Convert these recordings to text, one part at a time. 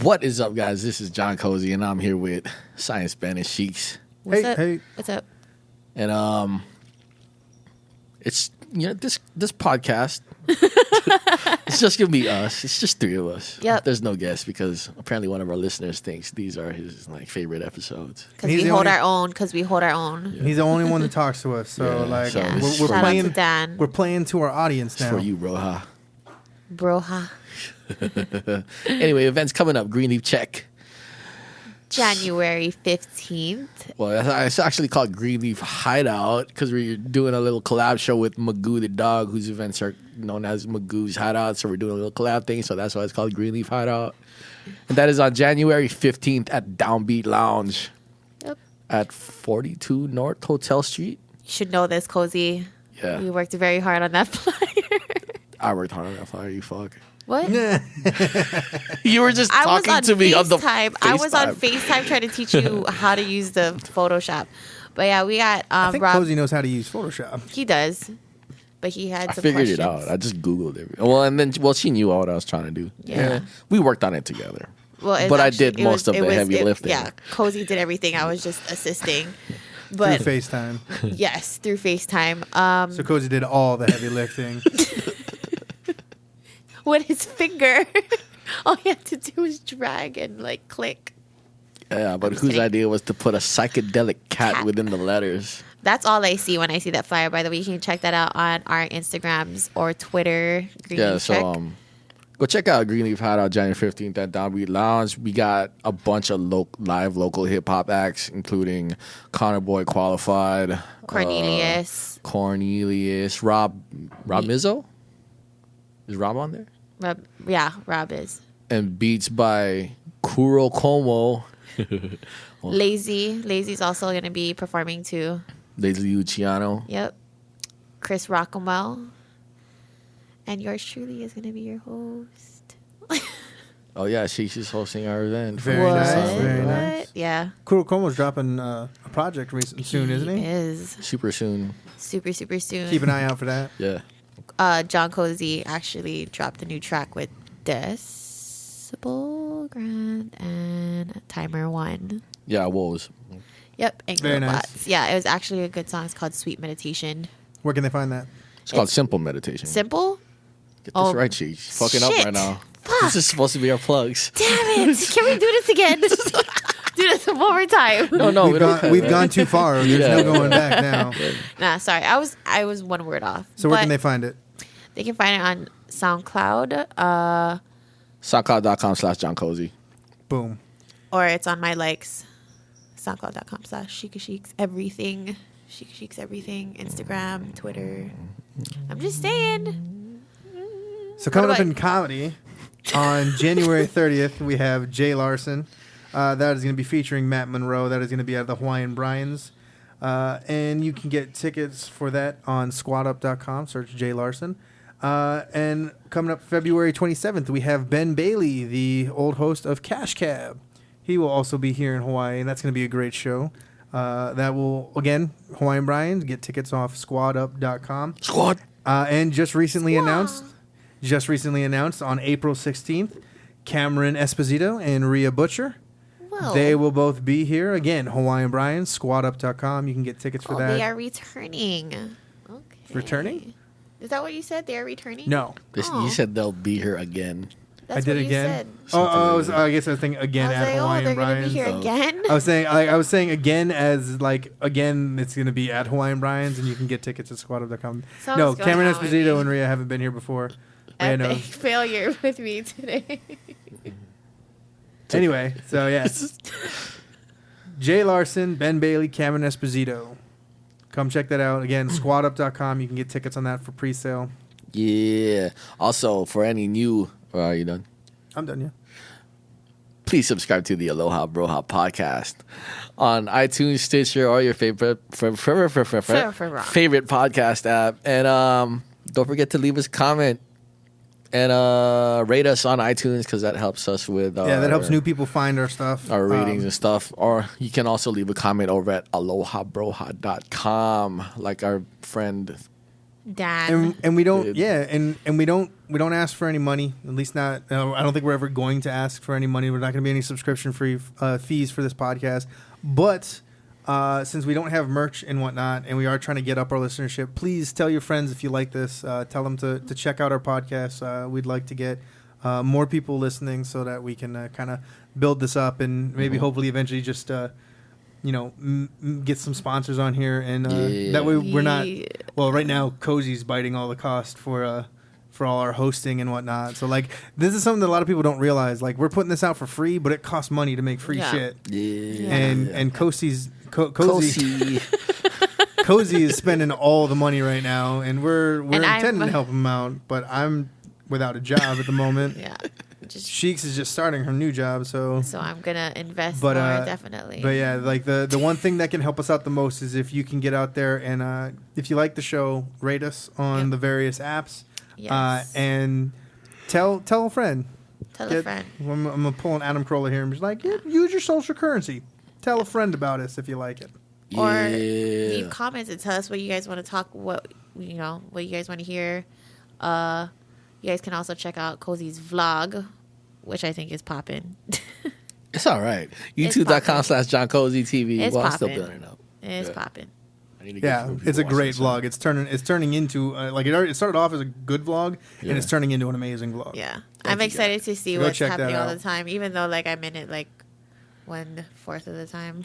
What is up, guys? This is John Cozy, and I'm here with Science Spanish Shikz. Hey. What's up? And it's this podcast. It's just gonna be us. It's just three of us. Yep. There's no guests because apparently one of our listeners thinks these are his favorite episodes. Because we hold our own. Yeah. He's the only one that talks to us. So we're Shout playing. out to Dan. We're playing to our audience now. It's for you, Broha. Broha. Anyway, events coming up. Greenleaf check. January 15th. Well, it's actually called Greenleaf Hideout because we're doing a little collab show with Magoo the dog, whose events are known as Magoo's Hideout. So we're doing a little collab thing. So that's why it's called Greenleaf Hideout. And that is on January 15th at Downbeat Lounge. Yep. At 42 North Hotel Street. You should know this, Cozy. Yeah. We worked very hard on that flyer. I worked hard on that flyer, you fuck. What? You were just talking to me on the FaceTime. I was on FaceTime trying to teach you how to use the Photoshop. But yeah, we got I think Rob. Cozy knows how to use Photoshop. He does. But he had some figured questions. it out. I just Googled it. Well, she knew what I was trying to do. Yeah. We worked on it together. Well, but I did most of the heavy lifting. Yeah, Cozy did everything. I was just assisting. But Through FaceTime. Yes, through FaceTime. So Cozy did all the heavy lifting. With his finger. All he had to do was drag and click. Yeah, but whose idea was to put a psychedelic cat within the letters? That's all I see when I see that flyer. By the way, you can check that out on our Instagrams or Twitter. Go check out Greenleaf Hideout January 15th at Downbeat Lounge. We got a bunch of live local hip hop acts, including Connor Boy Qualified, Cornelius, Rob Mizzo. Is Rob on there? Rob is. And beats by Kuro Como. Lazy's also going to be performing too. Lazy Luciano. Yep. Chris Rockwell. And yours truly is going to be your host. Oh yeah, she's hosting our event. Very nice. Yeah. Kuro Komo's dropping a project soon, isn't he? Is. Super soon. Super soon. Keep an eye out for that. Yeah. John Cozy actually dropped a new track with Decibel Grand and Timer One. Yeah, Woes. Yep, and Very nice. Bots. Yeah, it was actually a good song. It's called Sweet Meditation. Where can they find that? It's called Simple Meditation. Simple? Get this right, she's fucking up right now. Fuck. This is supposed to be our plugs. Damn it! Can we do this again? Do this one more time. No, we've gone too far. There's no going back now. Nah, sorry. I was one word off. So where can they find it? They can find it on SoundCloud. SoundCloud.com/John Cozy. Boom. Or it's on my likes. SoundCloud.com/Shikz everything. Shikz everything. Instagram, Twitter. I'm just saying. So coming up in comedy, on January 30th, we have Jay Larson. That is going to be featuring Matt Monroe. That is going to be at the Hawaiian Brian's. And you can get tickets for that on squadup.com. Search Jay Larson. And coming up February 27th, we have Ben Bailey, the old host of Cash Cab. He will also be here in Hawaii, and that's going to be a great show. That will, again, Hawaiian Brian's. Get tickets off squadup.com. Squad. And just recently announced on April 16th, Cameron Esposito and Rhea Butcher. Whoa. They will both be here. Again, Hawaiian Brian's, squadup.com. You can get tickets for that. They are returning. Okay. Returning? Is that what you said? They are returning? No. You said they'll be here again. That's I did what again. You said. I guess I was thinking again at Hawaiian they're Brian's. They're going to be here again? I was saying again as again it's going to be at Hawaiian Brian's and you can get tickets at squadup.com. No, Cameron Esposito and Rhea haven't been here before. Epic failure with me today. Anyway, so yes. Jay Larson, Ben Bailey, Cameron Esposito. Come check that out. Again, squadup.com. You can get tickets on that for pre-sale. Yeah. Also, for any new... are you done? I'm done, yeah. Please subscribe to the Aloha Broha podcast on iTunes, Stitcher, or your favorite podcast app. And don't forget to leave us a comment and rate us on iTunes because that helps us with that helps new people find our stuff. Our ratings and stuff. Or you can also leave a comment over at alohabroha.com like our friend Dan. And we don't, and we don't ask for any money. At least not. I don't think we're ever going to ask for any money. We're not going to be any subscription free fees for this podcast. But since we don't have merch and whatnot, and we are trying to get up our listenership, please tell your friends if you like this. Tell them to check out our podcast. We'd like to get more people listening so that we can kind of build this up and maybe hopefully eventually just get some sponsors on here, and that way we're not. Well, right now Cozy's biting all the cost for all our hosting and whatnot. So like, this is something that a lot of people don't realize. Like, we're putting this out for free, but it costs money to make free shit. And Cozy is spending all the money right now, and we're intending to help him out. But I'm without a job at the moment. Shikz is just starting her new job, so I'm gonna invest more, definitely. But yeah, like the one thing that can help us out the most is if you can get out there and if you like the show, rate us on the various apps, and tell a friend. Tell a friend. I'm gonna pull an Adam Carolla here and be like, use your social currency. Tell a friend about us if you like it. Or leave comments and tell us what you guys want to talk. What you guys want to hear. You guys can also check out Cozy's vlog, which I think is popping. It's all right. YouTube.com/JohnCozyTV. It's well, I'm still popping. building it up. It's popping. It's a great vlog. It's turning into it started off as a good vlog, and it's turning into an amazing vlog. Yeah, I'm excited to see what's happening all the time. Even though like I'm in it like 1/4 of the time.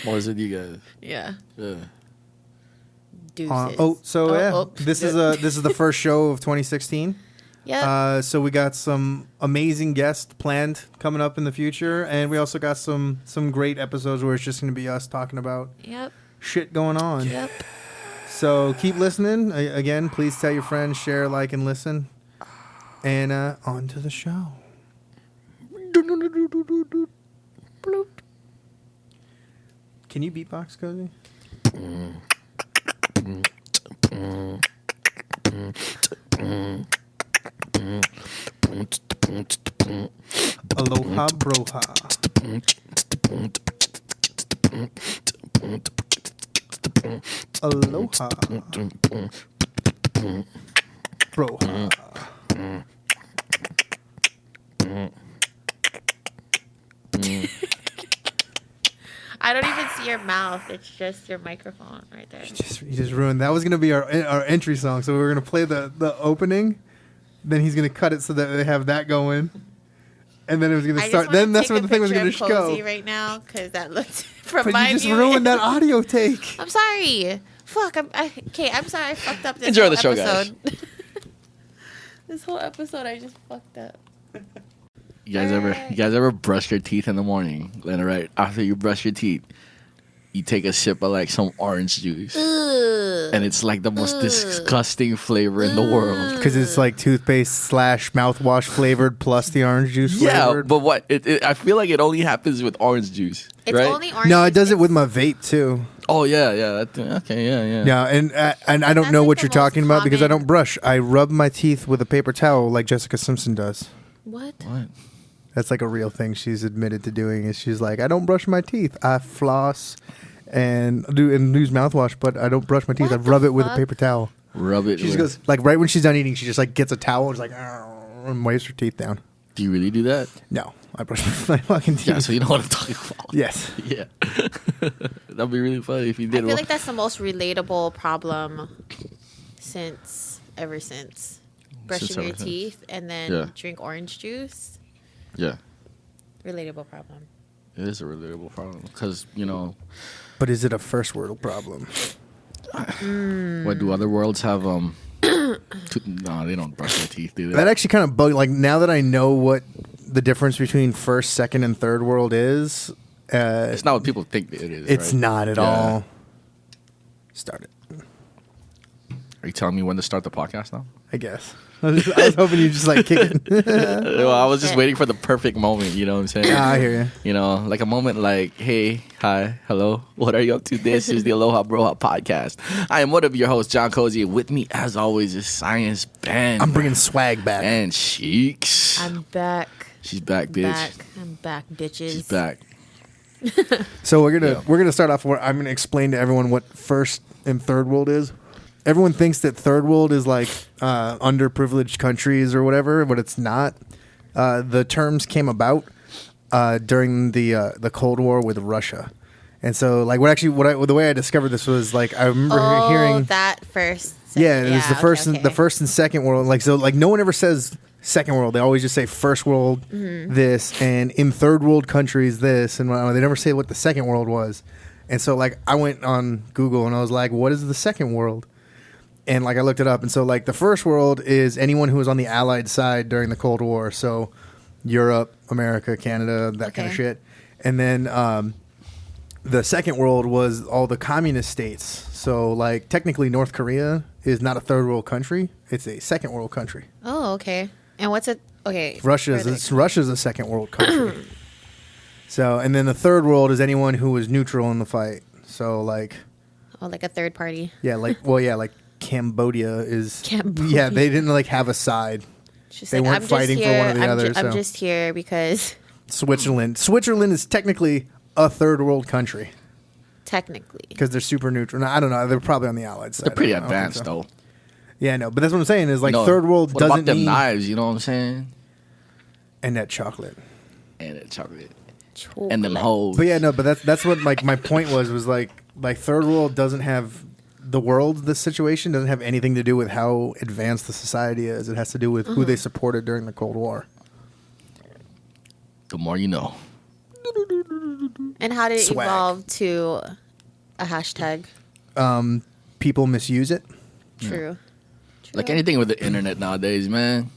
More than you guys. Yeah. This is the first show of 2016. Yeah. So we got some amazing guests planned coming up in the future, and we also got some great episodes where it's just going to be us talking about shit going on. Yep. So keep listening. Again, please tell your friends, share, like, and listen. And on to the show. Can you beatbox, Cozy? Aloha, Broha. Aloha, Broha. I don't even see your mouth. It's just your microphone right there. You just ruined. That was going to be our entry song. So we were going to play the opening. Then he's going to cut it so that they have that going. And then it was going to start. Then that's when the thing was going to go. Right now, because that looked from but my you just view. ruined that audio take. I'm sorry. Fuck. I'm sorry. I fucked up this Enjoy whole the show, episode. guys. This whole episode, I just fucked up. You guys ever brush your teeth in the morning? Then right after you brush your teeth, you take a sip of like some orange juice, and it's like the most disgusting flavor in the world. Because it's like toothpaste / mouthwash flavored plus the orange juice flavored. Yeah, but what? I feel like it only happens with orange juice. It's right? only orange. No, it does it with my vape too. Oh yeah. Okay, yeah. Yeah, and I don't know what you're talking about because I don't brush. I rub my teeth with a paper towel like Jessica Simpson does. What? That's like a real thing she's admitted to doing. Is she's like, I don't brush my teeth. I floss and use mouthwash, but I don't brush my teeth. I rub it with a paper towel. Rub it. She just goes like right when she's done eating, she just like gets a towel and just like and wipes her teeth down. Do you really do that? No, I brush my fucking teeth. Yeah, so you know what I'm talking about. Yes. Yeah. That'd be really funny if you did. I feel like that's the most relatable problem ever since brushing your teeth and then drink orange juice. Yeah. Relatable problem. It is a relatable problem because, But is it a first world problem? What do other worlds have? No, they don't brush their teeth, do they? That actually kind of bugged. Like now that I know what the difference between first, second, and third world is, it's not what people think it is. It's right? not at all. Start it. Are you telling me when to start the podcast now? I guess. I was hoping you'd just like kick it. Well, I was just waiting for the perfect moment, you know what I'm saying? I hear you. Like a moment like, hey, hi, hello, what are you up to? This is the Aloha Broha podcast. I am one of your hosts, John Cozy. With me, as always, is Science Ben. I'm bringing swag back. And Shikz. I'm back. She's back, bitch. I'm back, bitches. She's back. So we're gonna start off where I'm gonna explain to everyone what first and third world is. Everyone thinks that third world is like underprivileged countries or whatever, but it's not. The terms came about during the Cold War with Russia, and so like the way I discovered this was like I remember hearing that first. Yeah, it was the first and second world. Like so, like no one ever says second world. They always just say first world, this, and in third world countries this, and they never say what the second world was. And so like I went on Google and I was like, what is the second world? And like I looked it up, and so like the first world is anyone who was on the Allied side during the Cold War, so Europe, America, Canada, that kind of shit. And then the second world was all the communist states. So like technically North Korea is not a third world country; it's a second world country. Oh, okay. And what's it? Okay, Russia's a second world country. So, and then the third world is anyone who was neutral in the fight. So like, like a third party. Yeah, like like Cambodia is. Yeah, they didn't like have a side. They weren't fighting for one or the other. I'm just here because Switzerland is technically a third world country. Technically, because they're super neutral. No, I don't know. They're probably on the Allied side. They're pretty advanced, though. Yeah, I know. But that's what I'm saying is like third world what doesn't about them mean knives, you know what I'm saying? And that chocolate. And them hoes. But yeah, no, but that's what like my point was like third world doesn't have this situation doesn't have anything to do with how advanced the society is. It has to do with who they supported during the Cold War. The more you know. And how did it evolve to a hashtag? People misuse it. True. Like anything with the internet nowadays, man.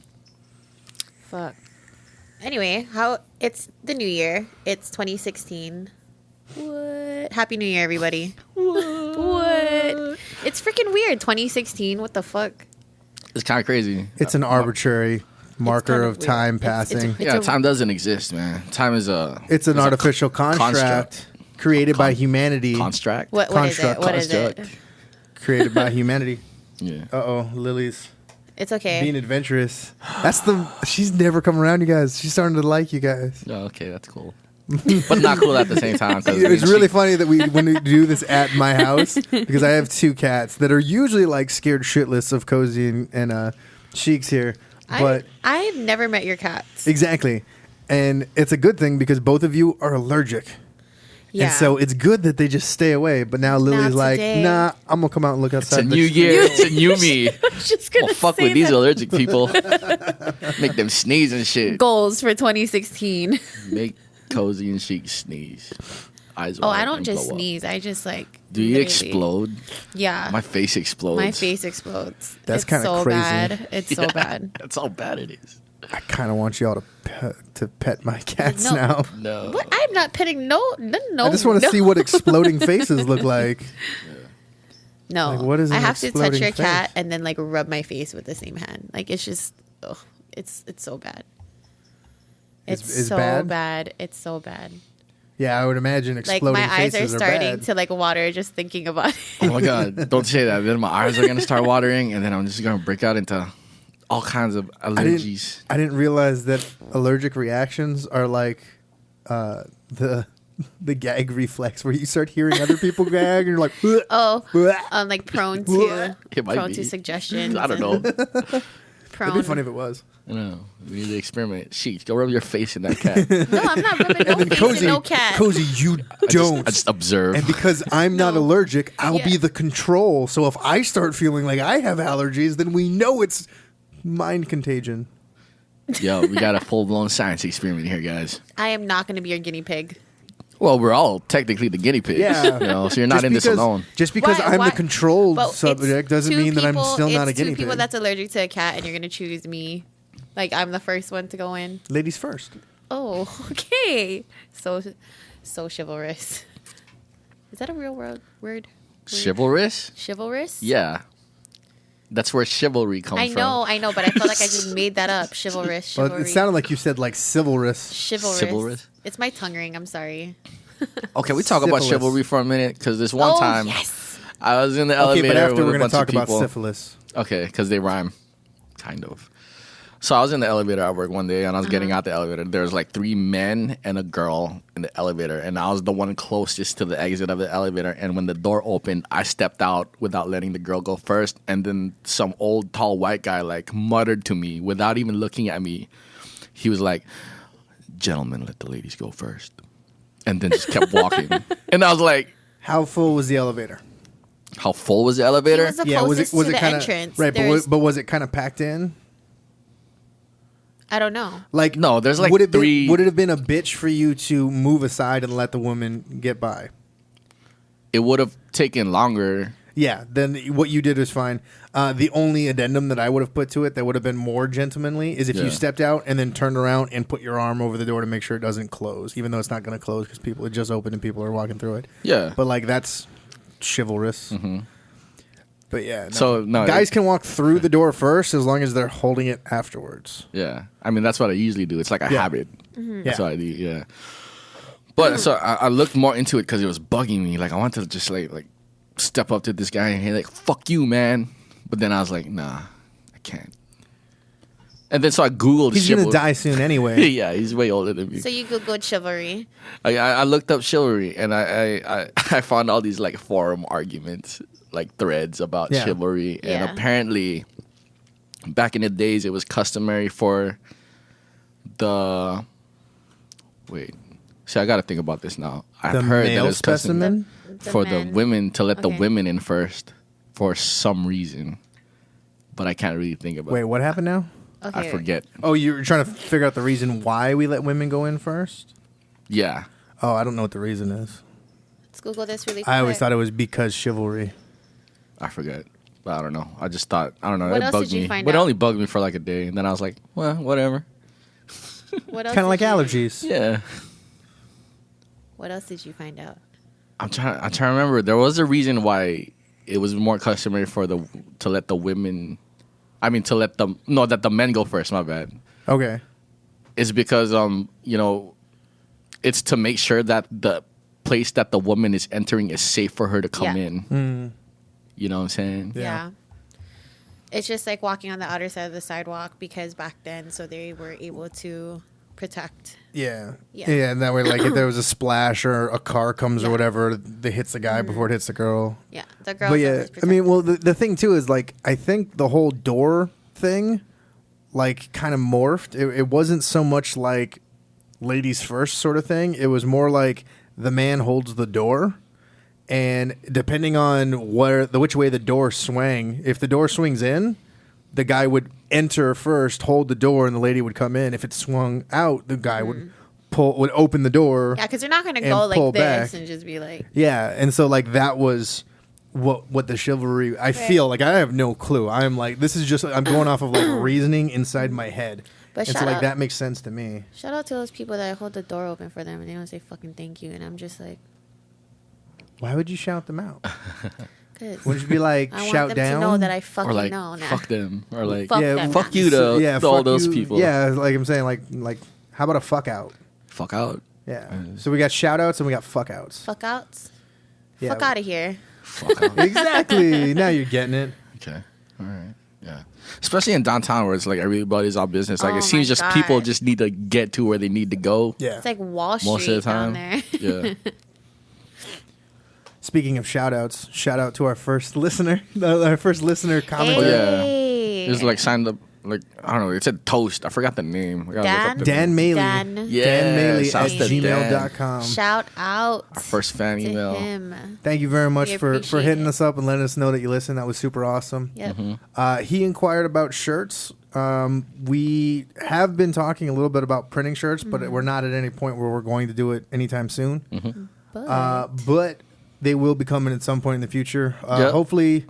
Fuck. Anyway, it's the new year. It's 2016. What? Happy New Year, everybody. What? It's freaking weird. 2016. What the fuck? It's kind of crazy. It's an arbitrary marker of time passing. Time doesn't exist, man. Time is It's an artificial construct created by humanity. Construct? What is it? What is it? Created by humanity. Yeah. Uh-oh, Lily's It's okay. being adventurous. She's never come around, you guys. She's starting to like you guys. Oh, okay, that's cool. But not cool at the same time. It's really funny that when we do this at my house, because I have two cats that are usually like scared shitless of Cozy and Shikz here. But I've never met your cats. Exactly. And it's a good thing because both of you are allergic. Yeah. And so it's good that they just stay away. But now Lily's like, nah, I'm going to come out and look outside. It's a new year. It's a new me. Just gonna fuck with these allergic people. Make them sneeze and shit. Goals for 2016. Make Cozy and Shikz sneeze. Eyes wide. Oh, I don't just sneeze. I just like. Do you explode? Yeah. My face explodes. My face explodes. That's kind of crazy. Bad. It's so bad. That's how bad it is. I kind of want y'all to pet my cats now. No. What? I'm not petting. No. I just want to see what exploding faces look like. Yeah. No. Like, what is I have to touch your cat and then like rub my face with the same hand. Like it's just, it's so bad. It's so bad. It's so bad. Yeah, I would imagine exploding like my eyes faces are starting to like water just thinking about it. Oh my god! Don't say that. Then my eyes are gonna start watering, and then I'm just gonna break out into all kinds of allergies. I didn't realize that allergic reactions are like the gag reflex where you start hearing other people gag and you're like, I'm like prone to suggestions. I don't know. It'd be funny if it was. No, we need to experiment. Shikz, go rub your face in that cat. No, I'm not rubbing no face Cozy, in no cat. Cozy, you don't. I just observe. And because I'm not allergic, I'll be the control. So if I start feeling like I have allergies, then we know it's mind contagion. Yo, we got a full-blown science experiment here, guys. I am not going to be your guinea pig. Well, we're all technically the guinea pigs. Yeah. You know, so you're not in this alone. Just because I'm the controlled subject doesn't mean that I'm still not a guinea pig. Two people that's allergic to a cat and you're going to choose me. Like, I'm the first one to go in. Ladies first. Oh, okay. So chivalrous. Is that a real word? Chivalrous? Chivalrous? Yeah. That's where chivalry comes from. I know, but I felt like I just made that up. Chivalrous, chivalry. Well, it sounded like you said, like, chivalrous. Chivalrous. It's my tongue ring. I'm sorry. Okay, we talk about chivalry for a minute, because this one time, I was in the elevator but after with we're a bunch talk of people. about syphilis. Okay, because they rhyme. Kind of. So I was in the elevator at work one day, and I was getting out the elevator. There was like 3 men and a girl in the elevator, and I was the one closest to the exit of the elevator. And when the door opened, I stepped out without letting the girl go first. And then some old, tall, white guy like muttered to me without even looking at me. He was like, "Gentlemen, let the ladies go first," and then just kept walking. And I was like, How full was the elevator? "How full was the elevator?" He was the closest to the kind of entrance. right? But was it kind of packed in? I don't know. Like No, there's like would it 3. would it have been a bitch for you to move aside and let the woman get by? It would have taken longer. Yeah, then what you did was fine. The only addendum that I would have put to it that would have been more gentlemanly is if you stepped out and then turned around and put your arm over the door to make sure it doesn't close, even though it's not going to close because it just opened and people are walking through it. Yeah. But like that's chivalrous. Mm-hmm. But yeah, So, no, guys can walk through the door first as long as they're holding it afterwards. Yeah. I mean, that's what I usually do. It's like a habit. That's Yeah. what I do, yeah. But so I looked more into it because it was bugging me. Like, I wanted to just like step up to this guy and he's like, "Fuck you, man." But then I was like, nah, I can't. And then so I Googled He's chivalry. gonna die soon anyway. Yeah, he's way older than me. So you Googled chivalry. I looked up chivalry and I found all these like forum arguments, like threads about chivalry. And Yeah. apparently back in the days it was customary for the see, I gotta think about this now. I've The heard that male it's custom specimen? for the men. women to let the Okay. women in first for some reason. But I can't really think about Wait, it. what happened now? Okay. I forget. Oh, you're trying to figure out the reason why we let women go in first? Yeah. Oh, I don't know what the reason is. Let's Google this really quick. I always thought it was because chivalry. I forget. But I don't know. I just thought, I don't know. What It else bugged did you me. find But it out? only bugged me for like a day. And then I was like, well, whatever. What else Kind of like did you- allergies. Yeah. What else did you find out? I'm trying to remember. There was a reason why it was more customary to let the women, that the men go first, my bad. Okay. It's because, it's to make sure that the place that the woman is entering is safe for her to come Yeah. in. You know what I'm saying? Yeah. It's just like walking on the outer side of the sidewalk because back then, so they were able to protect. Yeah. Yeah. Yeah, and that way, like, if there was a splash or a car comes or Yeah. whatever, that hits the guy before it hits the girl. Yeah, the girls. But yeah, always I mean, protect. well, the thing too is, like, I think the whole door thing, like, kind of morphed. It wasn't so much like ladies first sort of thing. It was more like the man holds the door. And depending on which way the door swang, if the door swings in, the guy would enter first, hold the door, and the lady would come in. If it swung out, the guy would open the door. Yeah, because you're not going to and go pull like this back. and just be like. Yeah, and so like that was what the chivalry. I feel like I have no clue. I'm like this is just I'm going off of like reasoning inside my head, But and so shut like up. that makes sense to me. Shout out to those people that hold the door open for them and they don't say fucking thank you. And I'm just like, Why would you shout them out? because Wouldn't you be like I shout want them down? to know that I fucking Or like, know now. fuck them. Or like, Fuck Yeah, them. fuck you to, yeah, to all fuck those you. people. Yeah, like I'm saying, like how about a fuck out? Fuck out. Yeah. So we got shout outs and we got fuck outs. Fuck outs. Yeah. Fuck out of here. Fuck out. Exactly. Now you're getting it. Okay. All right. Yeah. Especially in downtown where it's like everybody's all business. Like Oh it seems my just God. people just need to get to where they need to go. Yeah. It's like Wall Street Most of the down time. there. Yeah. Speaking of shout outs, shout out to our first listener. Our first listener commented. Oh, yeah. Hey. It was like signed up. Like I don't know. It said Toast. I forgot the name. I gotta look up the Dan name. Maley. Dan. Yeah. Dan Maley at shouts to Dan. gmail.com. Shout out Our first fan to email. him. Thank you very much We for appreciate hitting it. us up and letting us know that you listen. That was super awesome. Yep. He inquired about shirts. We have been talking a little bit about printing shirts, but we're not at any point where we're going to do it anytime soon. But they will be coming at some point in the future. Yep. Hopefully,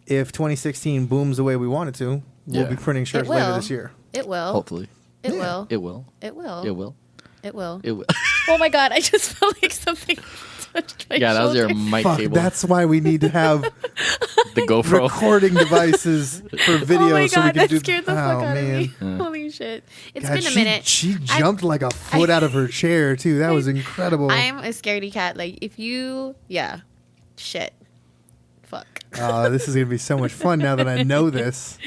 if 2016 booms the way we want it to, we'll Yeah. be printing shirts will. later this year. It will. Hopefully. It Yeah. will. It will. It will. It will. It will. It will. Oh my god! I just felt like something touched my Yeah, that was your shoulder. mic Fuck, cable. that's why we need to have The GoPro. recording devices for video Oh my so we god! can That do. scared the fuck out of me. Holy shit! It's God, been a minute. She jumped like a foot out of her chair too. That was incredible. I'm a scaredy cat. Like if you, yeah, shit, fuck. This is gonna be so much fun now that I know this.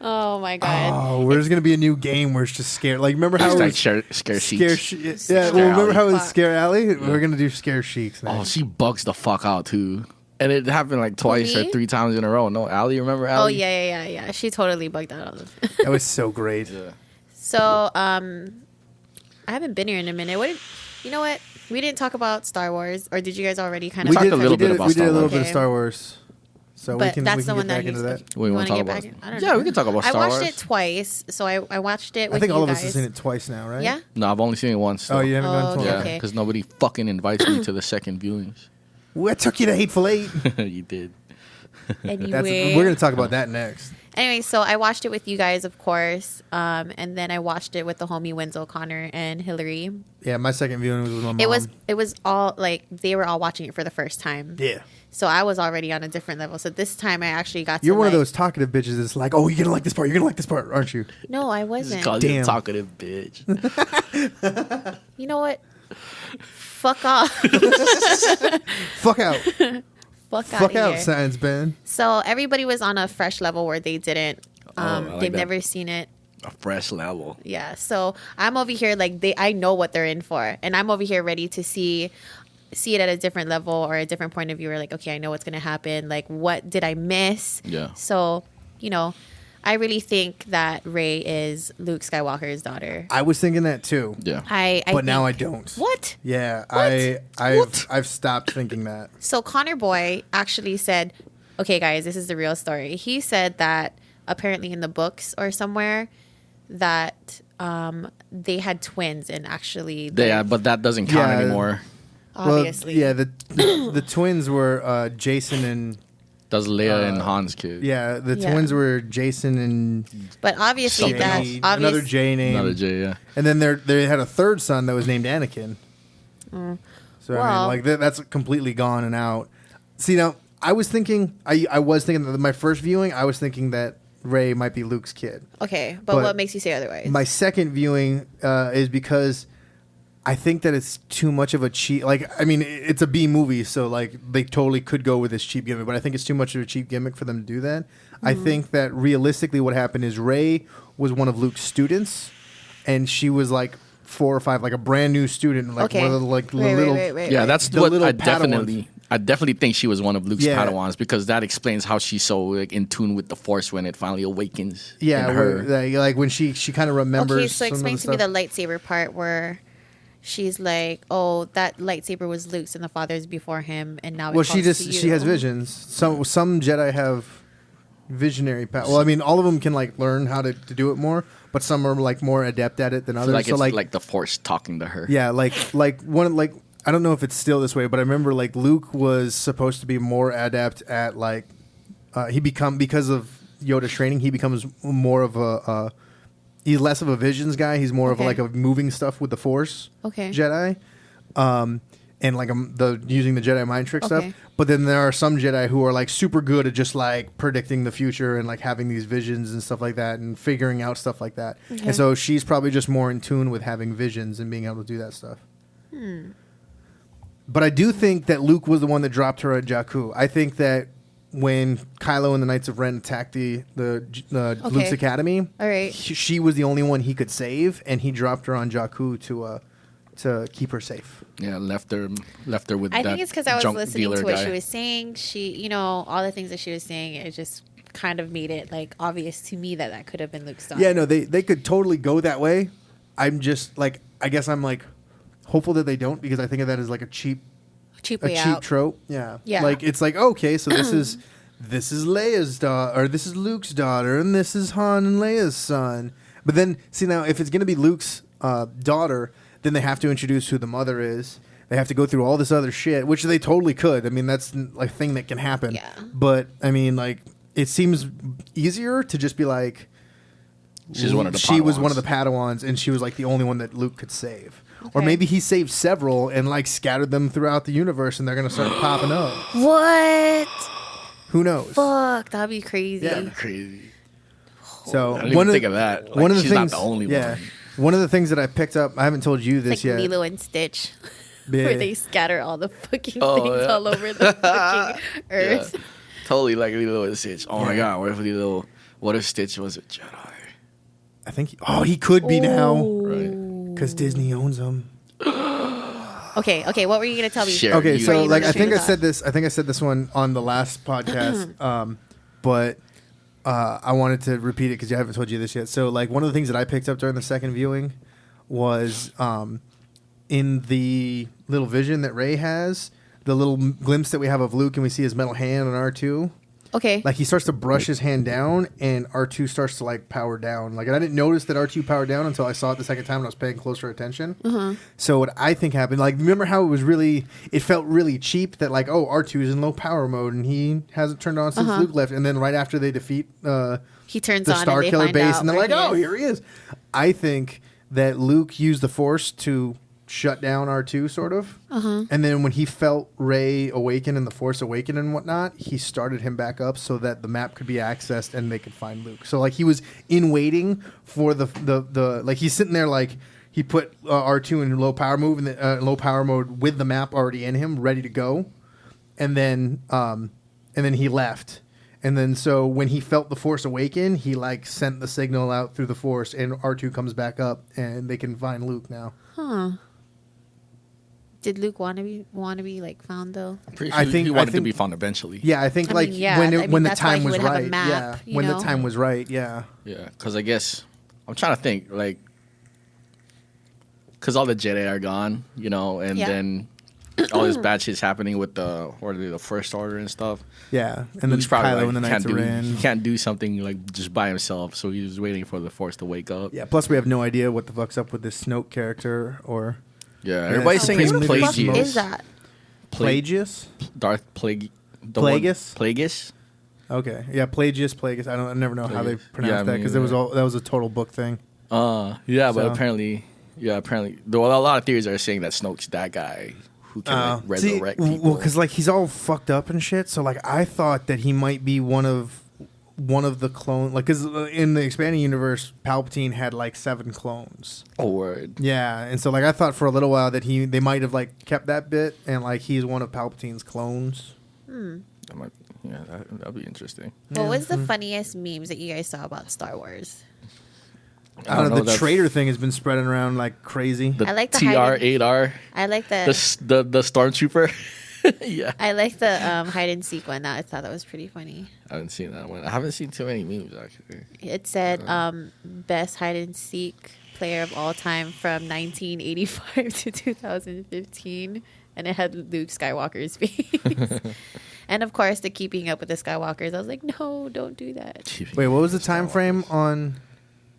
Oh my god. Oh, there's gonna be a new game where it's just scare. Like remember how it was scare Shikz? Yeah, well, remember how it was Scare Alley? Yeah. We're gonna do Scare Shikz now. Oh, she bugs the fuck out too. And it happened like twice or 3 times in a row. No, Allie, remember Allie? Oh yeah. She totally bugged out. That was so great. Yeah. So, I haven't been here in a minute. You know what? We didn't talk about Star Wars, or did you guys already kind of? We talked a little bit about We did a little Star Wars. bit of Star Wars. So But we can that's we the can one get that back into he's- that. We You want wanna to talk get about back in? I don't Yeah, know. we can talk about I Star watched Wars. it twice, so I watched it with I think you all of guys. us have seen it twice now, right? Yeah? No, I've only seen it once. Oh, you haven't gone Oh, to Yeah, one? okay. because nobody fucking invites me to the second viewings. What took you to Hateful Eight? You did. Anyway. We're gonna talk about that next. Anyway, so I watched it with you guys, of course, and then I watched it with the homie Wenzel, Connor, and Hillary. Yeah, my second viewing was with my mom. It was all like they were all watching it for the first time. Yeah. So I was already on a different level. So this time I actually got to. You're one of like- those talkative bitches that's like, oh, you're gonna like this part. You're gonna like this part, aren't you? No, I Just wasn't. call you a Damn. talkative bitch. You know what? Fuck off. Fuck out. Fuck out, here. Science Ben. So everybody was on a fresh level where they didn't. I like They've that. never seen it. A fresh level. Yeah. So I'm over here like I know what they're in for, and I'm over here ready to see it at a different level or a different point of view. Or like, okay, I know what's gonna happen. Like, what did I miss? Yeah. So I really think that Rey is Luke Skywalker's daughter. I was thinking that too. Yeah. But now I think- don't. What? Yeah, What? I've stopped thinking that. So Connor Boy actually said, okay, guys, this is the real story. He said that apparently in the books or somewhere that they had twins and actually Yeah, but that doesn't count Yeah. anymore. obviously. Well, yeah, the twins were Jason and That's Leia and Han's kid. yeah, the Yeah. twins were Jason and But obviously Something that else. another J name. Another J, yeah. And then they had a third son that was named Anakin. So I mean, Well- like that's completely gone and out. See now, I was thinking that my first viewing, I was thinking that Rey might be Luke's kid. Okay, but what makes you say otherwise? My second viewing is because I think that it's too much of a cheap. Like, I mean, it's a B movie, so like they totally could go with this cheap gimmick, but I think it's too much of a cheap gimmick for them to do that. I think that realistically, what happened is Rey was one of Luke's students, and she was like 4 or 5, like a brand new student, like okay. one of the like Wait, little. wait. Yeah, that's The what little I Padawans. definitely think she was one of Luke's Yeah. Padawans because that explains how she's so like, in tune with the Force when it finally awakens. Yeah, in her. like when she kind of remembers. Okay, so some of explain the to me stuff. the lightsaber part where she's like, "Oh, that lightsaber was Luke's and the Father's before him, and now." Well, it she falls to she you." has visions. Some Jedi have visionary power. Well, I mean, all of them can like learn how to do it more, but some are like more adept at it than I others. feel like so it's like the Force talking to her. yeah, like one like I don't know if it's still this way, but I remember like Luke was supposed to be more adept at like because of Yoda's training, he becomes more of a he's less of a visions guy. He's more of Okay. like a moving stuff with the Force Okay. Jedi. And like the using the Jedi mind trick Okay. stuff, but then there are some Jedi who are like super good at just like predicting the future and like having these visions and stuff like that and figuring out stuff like that. Okay. And so she's probably just more in tune with having visions and being able to do that stuff. But I do think that Luke was the one that dropped her at Jakku. I think that when Kylo and the Knights of Ren attacked the Luke's Academy, All right. she was the only one he could save, and he dropped her on Jakku to keep her safe. Yeah, left her with I that think it's because I was junk listening dealer to what guy. she was saying. She, all the things that she was saying, it just kind of made it like obvious to me that could have been Luke's daughter. Yeah, no, they could totally go that way. I'm just like, I guess I'm like hopeful that they don't, because I think of that as like a cheap way out. trope. Yeah. Yeah. Like it's like, okay, so this is Leia's daughter, or this is Luke's daughter, and this is Han and Leia's son. But then see, now if it's gonna be Luke's daughter, then they have to introduce who the mother is. They have to go through all this other shit, which they totally could. I mean, that's like a thing that can happen. Yeah. But I mean, like, it seems easier to just be like, She's one of the she was Padawans. one of the Padawans, and she was like the only one that Luke could save. Or Okay. maybe he saved several and like scattered them throughout the universe, and they're gonna start popping up. What? Who knows? Fuck, that'd be crazy. Yeah. Crazy. So I didn't even think of that. Like, one of the she's things, not the only yeah, one. one of the things that I picked up, I haven't told you It's this like yet. Lilo and Stitch, Yeah. where they scatter all the fucking Oh, things yeah. all over the fucking earth. Totally like Lilo and Stitch. Oh my god, what if Stitch was a Jedi? I think he could be now. Right. Because Disney owns them. Okay, what were you gonna tell me? Sure. Okay, You- so you like were I think I shooting said this. I think I said this one on the last podcast, but I wanted to repeat it because I haven't told you this yet. So like one of the things that I picked up during the second viewing was in the little vision that Rey has, the little glimpse that we have of Luke, and we see his metal hand on R2. Okay. Like he starts to brush his hand down, and R2 starts to like power down. Like, and I didn't notice that R2 powered down until I saw it the second time and I was paying closer attention. So what I think happened, like, remember how it felt really cheap that like, oh, R2 is in low power mode and he hasn't turned on since Luke left, and then right after they defeat he turns the on Star and they Killer find base, out and they're where like, oh, he is. here he is. I think that Luke used the Force to shut down R2, sort of. And then when he felt Rey awaken in the Force Awaken and whatnot, he started him back up so that the map could be accessed and they could find Luke. So like he was in waiting for the like he's sitting there like he put R2 in low power mode with the map already in him, ready to go, and then he left. And then so when he felt the Force awaken, he like sent the signal out through the Force, and R2 comes back up, and they can find Luke now. Huh. Did Luke want to be like found though? I'm pretty I sure think- he I wanted to think- be found eventually. Yeah, I think when the that's why time he was would have a right. map, Yeah, when you the know? time was right. Yeah. Yeah, because I guess I'm trying to think, like, because all the Jedi are gone, you know, and Yeah. then all this bad shit's happening with the First Order and stuff. Yeah, and then Luke's probably Kylo like, and the Knights of Ren. he can't do something like just by himself, so he was waiting for the Force to wake up. Yeah. Plus, we have no idea what the fuck's up with this Snoke character or Yeah, everybody's it's saying it's Who the fuck Plagueis. is that? Plagueis. Darth Plague. Plagueis? Plagueis. Okay. Yeah, Plagueis. I never know how they Plagueis. pronounce Yeah, that me because that either. was a total book thing. Yeah, but So- apparently, though a lot of theories are saying that Snoke's that guy who can like, resurrect people. Well, because like he's all fucked up and shit. So like I thought that he might be one of the clone, like because in the expanding universe, Palpatine had like 7 clones. Oh, word. Yeah, and so like I thought for a little while that they might have like kept that bit and like he's one of Palpatine's clones. That'd be interesting. What was the funniest memes that you guys saw about Star Wars? I don't know. The that's traitor thing has been spreading around like crazy. The I like the TR-8R, I like the the stormtrooper. Yeah, I like the hide and seek one. I thought that was pretty funny. I haven't seen that one. I haven't seen too many memes actually. It said best hide and seek player of all time from 1985 to 2015, and it had Luke Skywalker's face. And of course, the keeping up with the Skywalkers. I was like, no, don't do that. Wait, what was the time frame on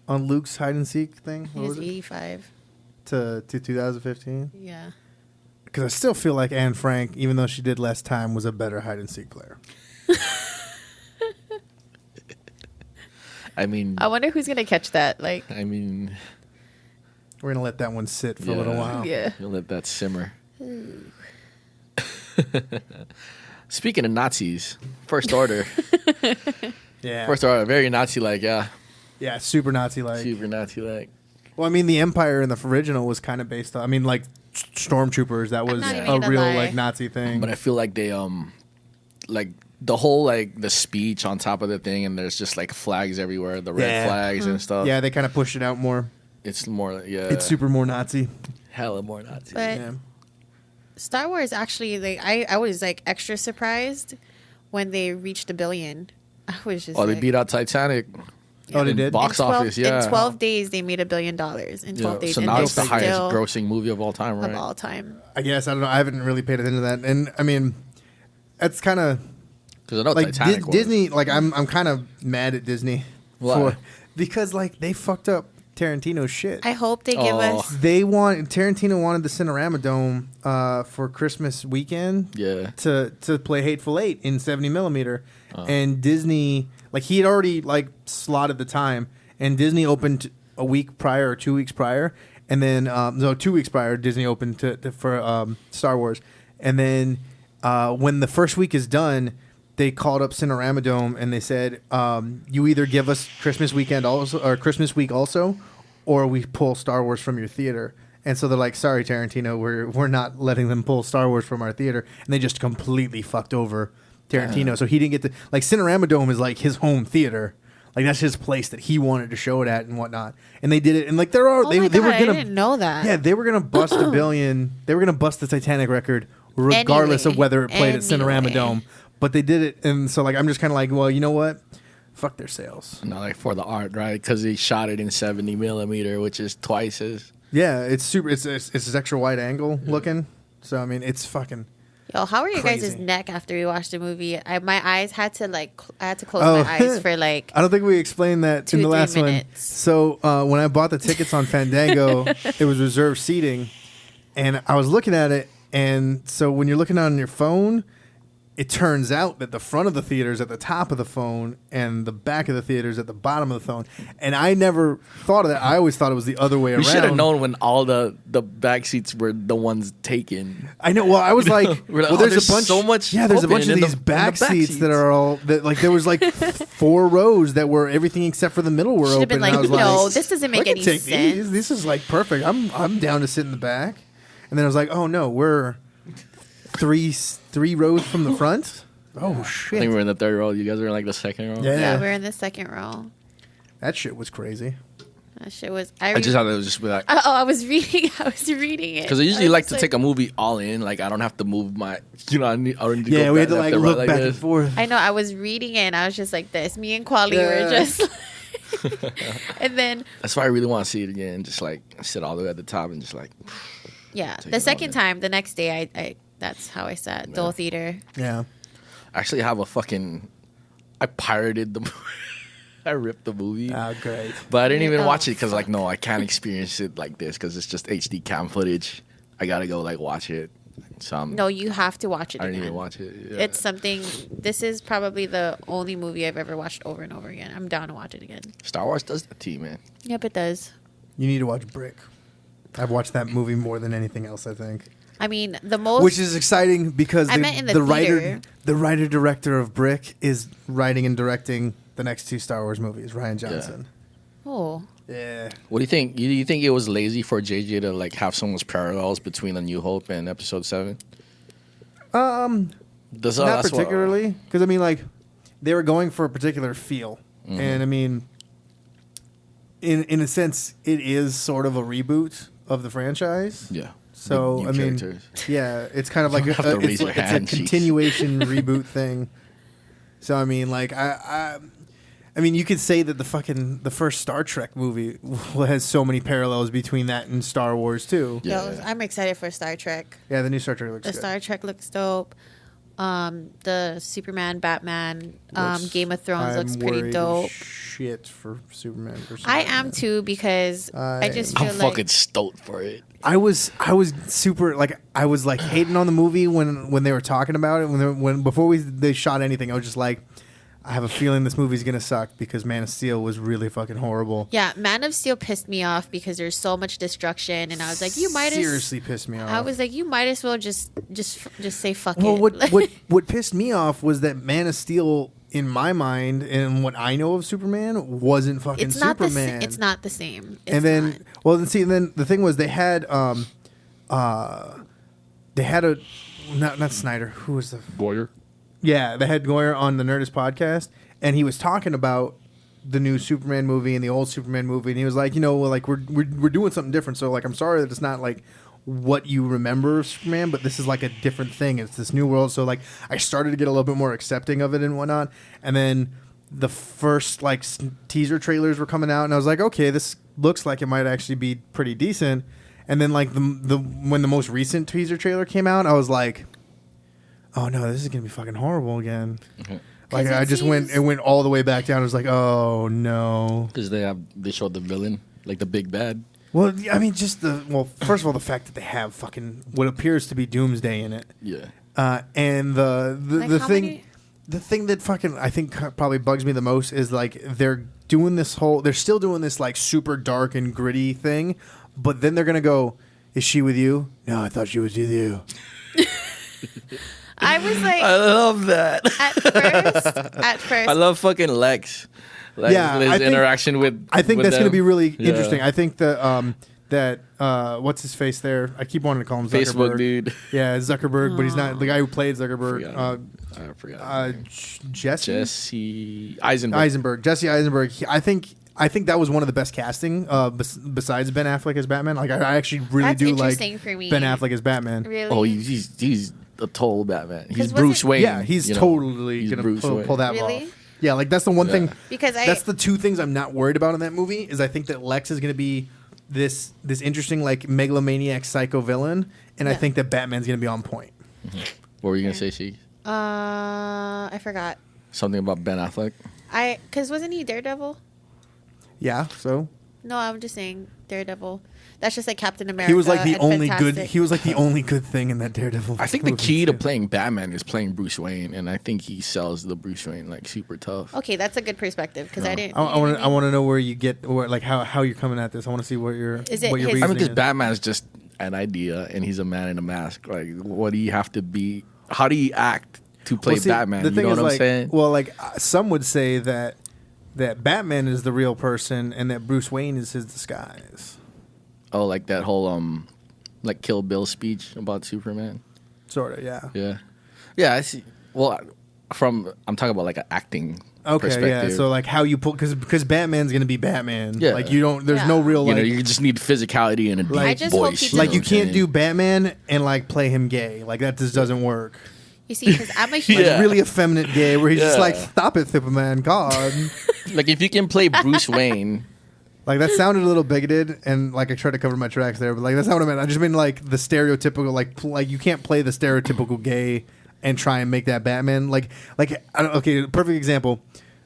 Luke's hide and seek thing? He What was was it? 85. To 2015? Yeah. Because I still feel like Anne Frank, even though she did less time, was a better hide and seek player. I mean, I wonder who's gonna catch that. Like, We're gonna let that one sit for a little while. yeah. You'll let that simmer. Speaking of Nazis, First Order. Yeah. First Order, very Nazi-like, yeah. Yeah, super Nazi like. Super Nazi-like. Well, I mean, the Empire in the original was kind of based on. I mean, like stormtroopers. That was not even a gonna real lie. like Nazi thing. But I feel like they like the whole like the speech on top of the thing, and there's just like flags everywhere, the red flags and stuff. Yeah, they kind of pushed it out more. It's more like, It's super more Nazi. hella more Nazi. But Yeah. Star Wars actually, like, I was like extra surprised when they reached $1 billion. I was just. Oh, they like, beat out Titanic. Oh, they in did? box in 12 office, yeah. In 12 days, they made $1 billion. In 12 Yeah, days, so and now they're it's the highest still grossing movie of all time, right? of all time. I guess I don't know. I haven't really paid attention to that, and I mean, that's kind of Because I know like Titanic was. Disney. Like I'm kind of mad at Disney Why? because like they fucked up Tarantino's shit. I hope they give Oh. us. Tarantino wanted the Cinerama Dome for Christmas weekend. Yeah. To play Hateful Eight in 70 millimeter, and Disney like he had already like slotted the time, and Disney opened a week prior or 2 weeks prior, and then 2 weeks prior Disney opened for Star Wars, and then when the first week is done, they called up Cinerama Dome and they said, you either give us Christmas weekend also or Christmas week also, or we pull Star Wars from your theater. And so they're like, sorry, Tarantino, we're not letting them pull Star Wars from our theater. And they just completely fucked over Tarantino. So he didn't get to like Cinerama Dome is like his home theater. Like that's his place that he wanted to show it at and whatnot. And they did it. And like they were gonna. I didn't know that. Yeah, they were gonna bust $1 billion. They were gonna bust the Titanic record regardless of whether it played at Cinerama Dome. But they did it, and so like I'm just kind of like, well, you know what? Fuck their sales. No, like for the art, right? Because he shot it in 70 millimeter, which is twice as. Yeah, it's super. It's this extra wide angle looking. So I mean, it's fucking. Yo, how were your crazy. guys' neck after we watched the movie? My eyes had to like I had to close my eyes for like. I don't think we explained that in the last one. So when I bought the tickets on Fandango, it was reserved seating, and I was looking at it, and so when you're looking on your phone, it turns out that the front of the theater is at the top of the phone and the back of the theater is at the bottom of the phone. And I never thought of that. I always thought it was the other way around. We should have known when all the back seats were the ones taken. I know. Well, I was like, well, there's a bunch. So much. Yeah, there's a bunch of these back seats that are all that. Like there was like 4 rows that were everything except for the middle were Should have open. been like, and I was no, like, this doesn't make I can any take sense. these. This is like perfect. I'm down to sit in the back. And then I was like, oh no, we're three rows from the front. Oh shit! I think we're in the 3rd row. You guys are in like the 2nd row. Yeah, we're in the 2nd row. That shit was crazy. That shit was. I just thought it was just be like. I was reading it Because I usually like to take a movie all in. Like I don't have to move my. You know, I need to yeah, go we had to back, like look right back like and forth. I know. I was reading it and I was just like this. Me and Quali were just. And then. That's why I really want to see it again. Just like sit all the way at the top and just like. Yeah, the second time, the next day, I that's how I sat. Dole Theater. Yeah. I actually have a fucking. I pirated the movie. I ripped the movie. Oh, great. But I didn't even watch it because, like, no, I can't experience it like this because it's just HD cam footage. I got to go, like, watch it. So No, you have to watch it I again. didn't even watch it. Yeah. It's something. This is probably the only movie I've ever watched over and over again. I'm down to watch it again. Star Wars does that to you, man. Yep, it does. You need to watch Brick. I've watched that movie more than anything else, I think. I mean, the most. Which is exciting because I meant in the theater. the writer-director of Brick is writing and directing the next 2 Star Wars movies, Rian Johnson. Oh. Yeah. What do you think? Do you think it was lazy for JJ to, like, have so much parallels between A New Hope and Episode 7? Not particularly. Because, I mean, like, they were going for a particular feel. Mm-hmm. And, I mean, in a sense, it is sort of a reboot of the franchise. Yeah. So New I mean, characters. yeah, it's kind of like have to raise your it's a hand, Shikz. continuation reboot thing. So I mean, like I mean, you could say that the first Star Trek movie has so many parallels between that and Star Wars too. Yeah. I'm excited for Star Trek. Yeah, the new Star Trek looks good. Star Trek looks dope. The Superman, Batman, Game of Thrones looks pretty worried dope. as shit for Superman versus I Batman. am too because I just feel I'm like fucking stoked for it. I was super like I was like hating on the movie when they were talking about it when before they shot anything. I was just like, I have a feeling this movie's gonna suck because Man of Steel was really fucking horrible. Yeah, Man of Steel pissed me off because there's so much destruction, and I was like, you might seriously pissed me off. I was like, you might as well just say fuck well, it. what pissed me off was that Man of Steel, in my mind, and what I know of Superman, wasn't fucking it's not Superman. it's not the same. It's and then, not. well, then see, and then the thing was they had not Snyder. Who was the Boyer. Yeah, they had Goyer on the Nerdist podcast, and he was talking about the new Superman movie and the old Superman movie, and he was like, you know, like we're doing something different. So like, I'm sorry that it's not like what you remember of Superman, but this is like a different thing. It's this new world. So like, I started to get a little bit more accepting of it and whatnot. And then the first like teaser trailers were coming out, and I was like, okay, this looks like it might actually be pretty decent. And then like when the most recent teaser trailer came out, I was like, oh no, this is gonna be fucking horrible again. Mm-hmm. Like it went all the way back down. I was like, oh no, because they showed the villain, like the big bad. Well, I mean, just first of all, the fact that they have fucking what appears to be Doomsday in it. Yeah. And the thing that fucking I think probably bugs me the most is like they're still doing this like super dark and gritty thing, but then they're gonna go, is she with you? No, I thought she was with you. I was like, I love that. At first, I love fucking Lex. His interaction with. I think that's going to be really interesting. Yeah. I think that that what's his face there? I keep wanting to call him Zuckerberg. Facebook dude. Yeah, Zuckerberg, but he's not the guy who played Zuckerberg. I forgot. Jesse Eisenberg. Jesse Eisenberg. I think that was one of the best casting besides Ben Affleck as Batman. Like I actually really That's do like interesting for me. Ben Affleck as Batman. Really? Oh, he's a total Batman. He's 'Cause Bruce Wayne. Yeah, he's totally he's gonna Bruce Wayne. pull that Really? off. Yeah, like that's the one thing. Because That's the two things I'm not worried about in that movie. Is I think that Lex is gonna be this interesting like megalomaniac psycho villain, and I think that Batman's gonna be on point. What were you gonna say, She? I forgot. Something about Ben Affleck. Because wasn't he Daredevil? Yeah, so No, I'm just saying Daredevil. That's just like Captain America. he was like the and only Fantastic. good. He was like the only good thing in that Daredevil. I think the movie, key to too. playing Batman is playing Bruce Wayne, and I think he sells the Bruce Wayne like super tough. Okay, that's a good perspective because I didn't. I want to know where you get like how you're coming at this. I want to see what your Is it what your his- I mean, reasoning because is. Batman is just an idea, and he's a man in a mask. Like, what do you have to be? How do you act to play Well, see, Batman? The You thing know is, what I'm like, saying? well, like some would say that Batman is the real person and that Bruce Wayne is his disguise. Oh, like that whole like Kill Bill speech about Superman. Sort of, yeah. Yeah. I see. Well, I'm talking about like an acting Okay, perspective. yeah. So like how you pull because Batman's gonna be Batman. Yeah. Like you don't. There's Yeah. no real you like. you just need physicality and a deep I just hope voice. he like you know what I'm can't do saying? Batman and like play him gay. Like that just doesn't work. You see, because I'm a huge. Like Yeah. really effeminate gay where he's just Yeah. like, stop it, Superman, God. Like if you can play Bruce Wayne. Like that sounded a little bigoted, and like I tried to cover my tracks there, but like that's not what I meant. I just mean like the stereotypical, like you can't play the stereotypical gay and try and make that Batman. Okay, perfect example.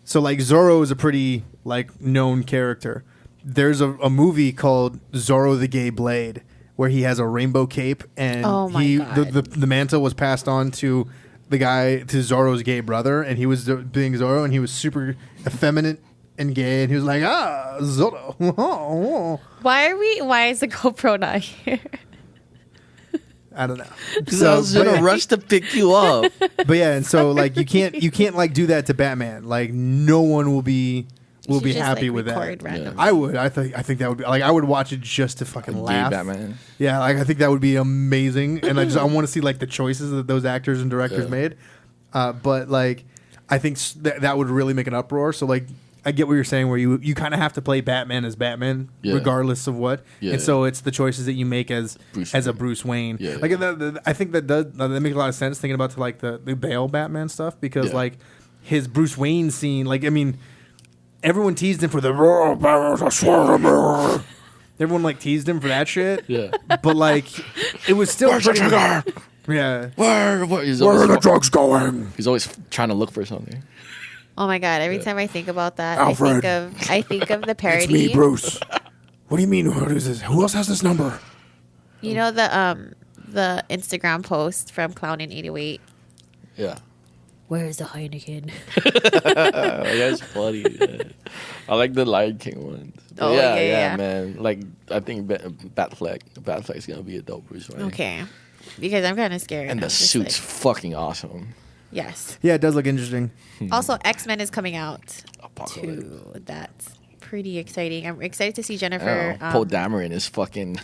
So like Zorro is a pretty like known character. There's a movie called Zorro the Gay Blade where he has a rainbow cape, and Oh my God. the mantle was passed on to the guy to Zorro's gay brother, and he was being Zorro, and he was super effeminate and gay, and he was like, Zorro. Why is the GoPro not here? I don't know. Because I was in a rush to pick you up. But yeah, and so like you can't like do that to Batman. Like no one will be You be should just, happy like, with that. record randomly. I would. I think that would be like I would watch it just to fucking Gay laugh. Batman. Yeah, like I think that would be amazing, and I want to see like the choices that those actors and directors Yeah. made. But like I think that would really make an uproar. So like I get what you're saying, where you kind of have to play Batman as Batman, Yeah. regardless of what. Yeah. And so it's the choices that you make as Bruce a Wayne. Bruce Wayne. Yeah. Like I think that makes a lot of sense thinking about like the Bale Batman stuff because Yeah. like his Bruce Wayne scene, like I mean, everyone teased him for the. Everyone like teased him for that shit. Yeah. But like, it was still Where's the pretty. trigger? Yeah. Where he's Where are always, the drugs going? he's always trying to look for something. Oh my God! Every time I think about that, Alfred. I think of the parody. It's me, Bruce. What do you mean? Who is this? Who else has this number? You know the Instagram post from Clown in 808. Yeah. Where's the Heineken? That's funny. Yeah. I like the Lion King ones. But Oh, yeah. man. Like I think Batfleck's gonna be a dope Bruce Wayne. Okay, because I'm kind of scared. And I'm the just suit's like, fucking awesome. yes. Yeah, it does look interesting. Also, X-Men is coming out Apocalypse. too. That's pretty exciting. I'm excited to see Jennifer. Poe Dameron is fucking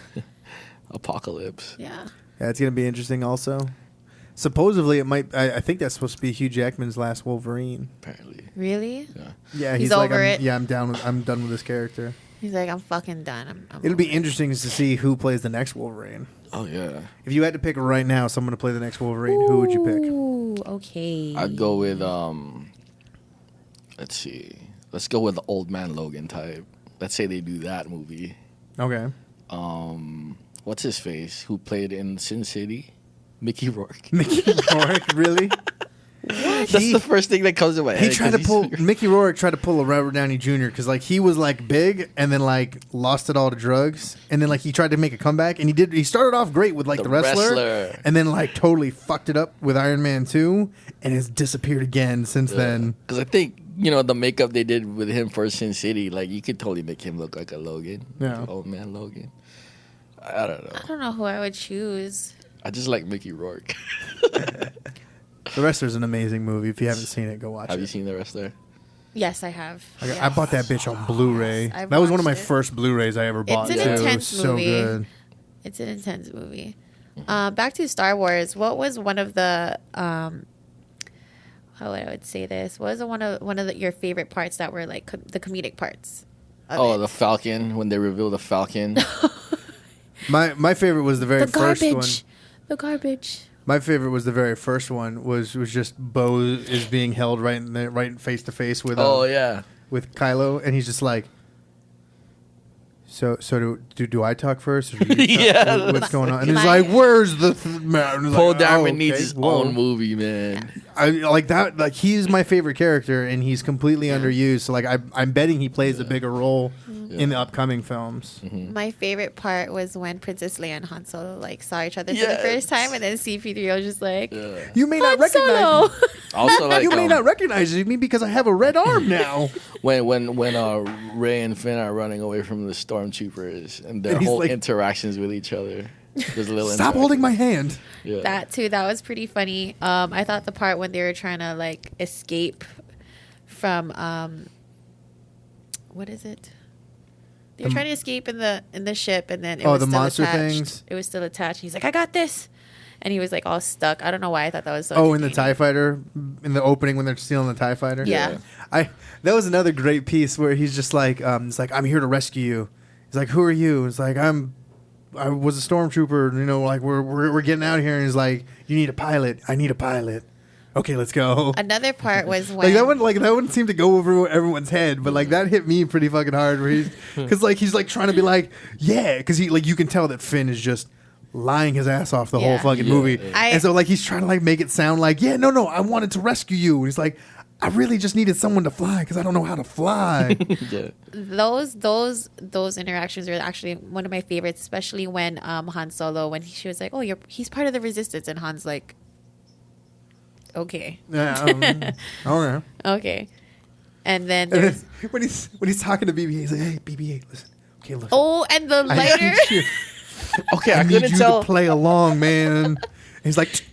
Apocalypse. Yeah. Yeah, it's gonna be interesting. Also, supposedly it might. I think that's supposed to be Hugh Jackman's last Wolverine. Apparently. Really? Yeah. Yeah, He's like, over it. Yeah, I'm down. I'm done with this character. He's like, I'm fucking done. I'm It'll be over it." interesting to see who plays the next Wolverine. Oh yeah. If you had to pick right now someone to play the next Wolverine, who would you pick? Ooh, okay. I'd go with let's see. Let's go with the old man Logan type. Let's say they do that movie. Okay. What's his face? Who played in Sin City? Mickey Rourke. Mickey Rourke, really? That's the first thing that comes to my head. He tried to 'cause pull he's- Mickey Rourke tried to pull a Robert Downey Jr. because like he was like big and then like lost it all to drugs and then like he tried to make a comeback and he started off great with like the wrestler and then like totally fucked it up with Iron Man 2 and has disappeared again since then. Because I think the makeup they did with him for Sin City, like you could totally make him look like a Logan, Yeah. like old man Logan. I don't know. I don't know who I would choose. I just like Mickey Rourke. The Wrestler's an amazing movie. If you haven't seen it, go watch Have it. you seen The Wrestler? Yes, I have. I bought that bitch on Blu-ray. I've That was one of my watched it. first Blu-rays I ever bought. It's an too. intense So movie. good. It's an intense movie. Back to Star Wars. What was one of the how would I would say this? What was one of your favorite parts that were like the comedic parts? Of it? The Falcon, when they reveal the Falcon. My favorite was the very The first one. garbage. The garbage. My favorite was the very first one. Was just Bo is being held right face to face with with Kylo, and he's just like, so do I talk first? Or do you talk? Yeah. What's going on? And he's like, where's the man? Paul Like, Diamond needs okay, his whoa. own movie, man. I like that. Like he's my favorite character, and he's completely underused. So like I'm betting he plays a bigger role in the upcoming films. My favorite part was when Princess Leia and Han Solo like saw each other for the Yes. first time, and then CP3 was just like, You may not Han Solo. recognize me. Also, like You may not recognize me because I have a red arm now. when Rey and Finn are running away from the stormtroopers and their And he's whole like- interactions with each other. There's a little Stop holding my hand. Yeah. That too. That was pretty funny. I thought the part when they were trying to like escape from what is it? They were trying to escape in the ship, and then it was the still monster attached. things? It was still attached. He's like, "I got this," and he was like all stuck. I don't know why I thought that was so. Oh, in the entertaining. TIE Fighter, in the opening when they're stealing the TIE Fighter. Yeah. That was another great piece where he's just like, he's like, I'm here to rescue you. He's like, who are you? It's like, I was a stormtrooper. You know, like we're getting out of here. And he's like, you need a pilot. I need a pilot. Okay, let's go. Another part was when That wouldn't seem to go over everyone's head, but like that hit me pretty fucking hard. Where he's like trying to be like, yeah, because he like you can tell that Finn is just lying his ass off the whole Yeah. fucking Yeah, movie, yeah. and so like he's trying to like make it sound like, yeah, no, I wanted to rescue you. And he's like, I really just needed someone to fly because I don't know how to fly. Yeah. those interactions are actually one of my favorites, especially when Han Solo, when she was like, "Oh, he's part of the Resistance," and Han's like, "Okay, Yeah, okay. okay," and then And there's then when he's talking to BB-8, he's like, hey, BB-8, listen, okay, listen. oh, and the I lighter. need you, Okay, I I need couldn't you tell. to play along, man. And he's like,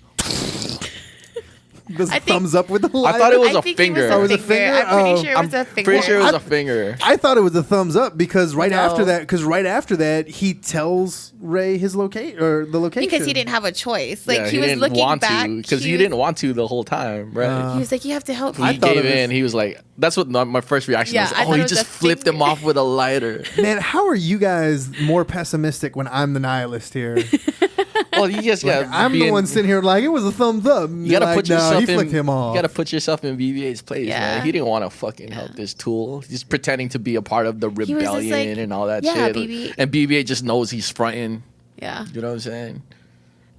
does I think- thumbs up with the lighter. I thought it was I a think finger. It was a Oh, finger. I'm Oh. pretty sure it was a finger. Pretty sure it was a finger. I thought it was a thumbs up because right No. after that, he tells Ray his location. because he didn't have a choice. Like Yeah, he was didn't looking want back to because he was- didn't want to the whole time, right? He was like, "You have to help He me." I thought gave it was- in. He was like, "That's what my first reaction Yeah, was." I Oh, thought he it was just a flipped him finger. off with a lighter. Man, how are you guys more pessimistic when I'm the nihilist here? Well, you just got. I'm the one sitting here like it was a thumbs up. You gotta like, put no, yourself he in. flicked him off. You gotta put yourself in BB-8's place, Yeah. man. He didn't want to fucking help this tool. He's pretending to be a part of the was just rebellion like, and all that yeah, shit. BB. And BB-8 just knows he's fronting. Yeah, You know what I'm saying?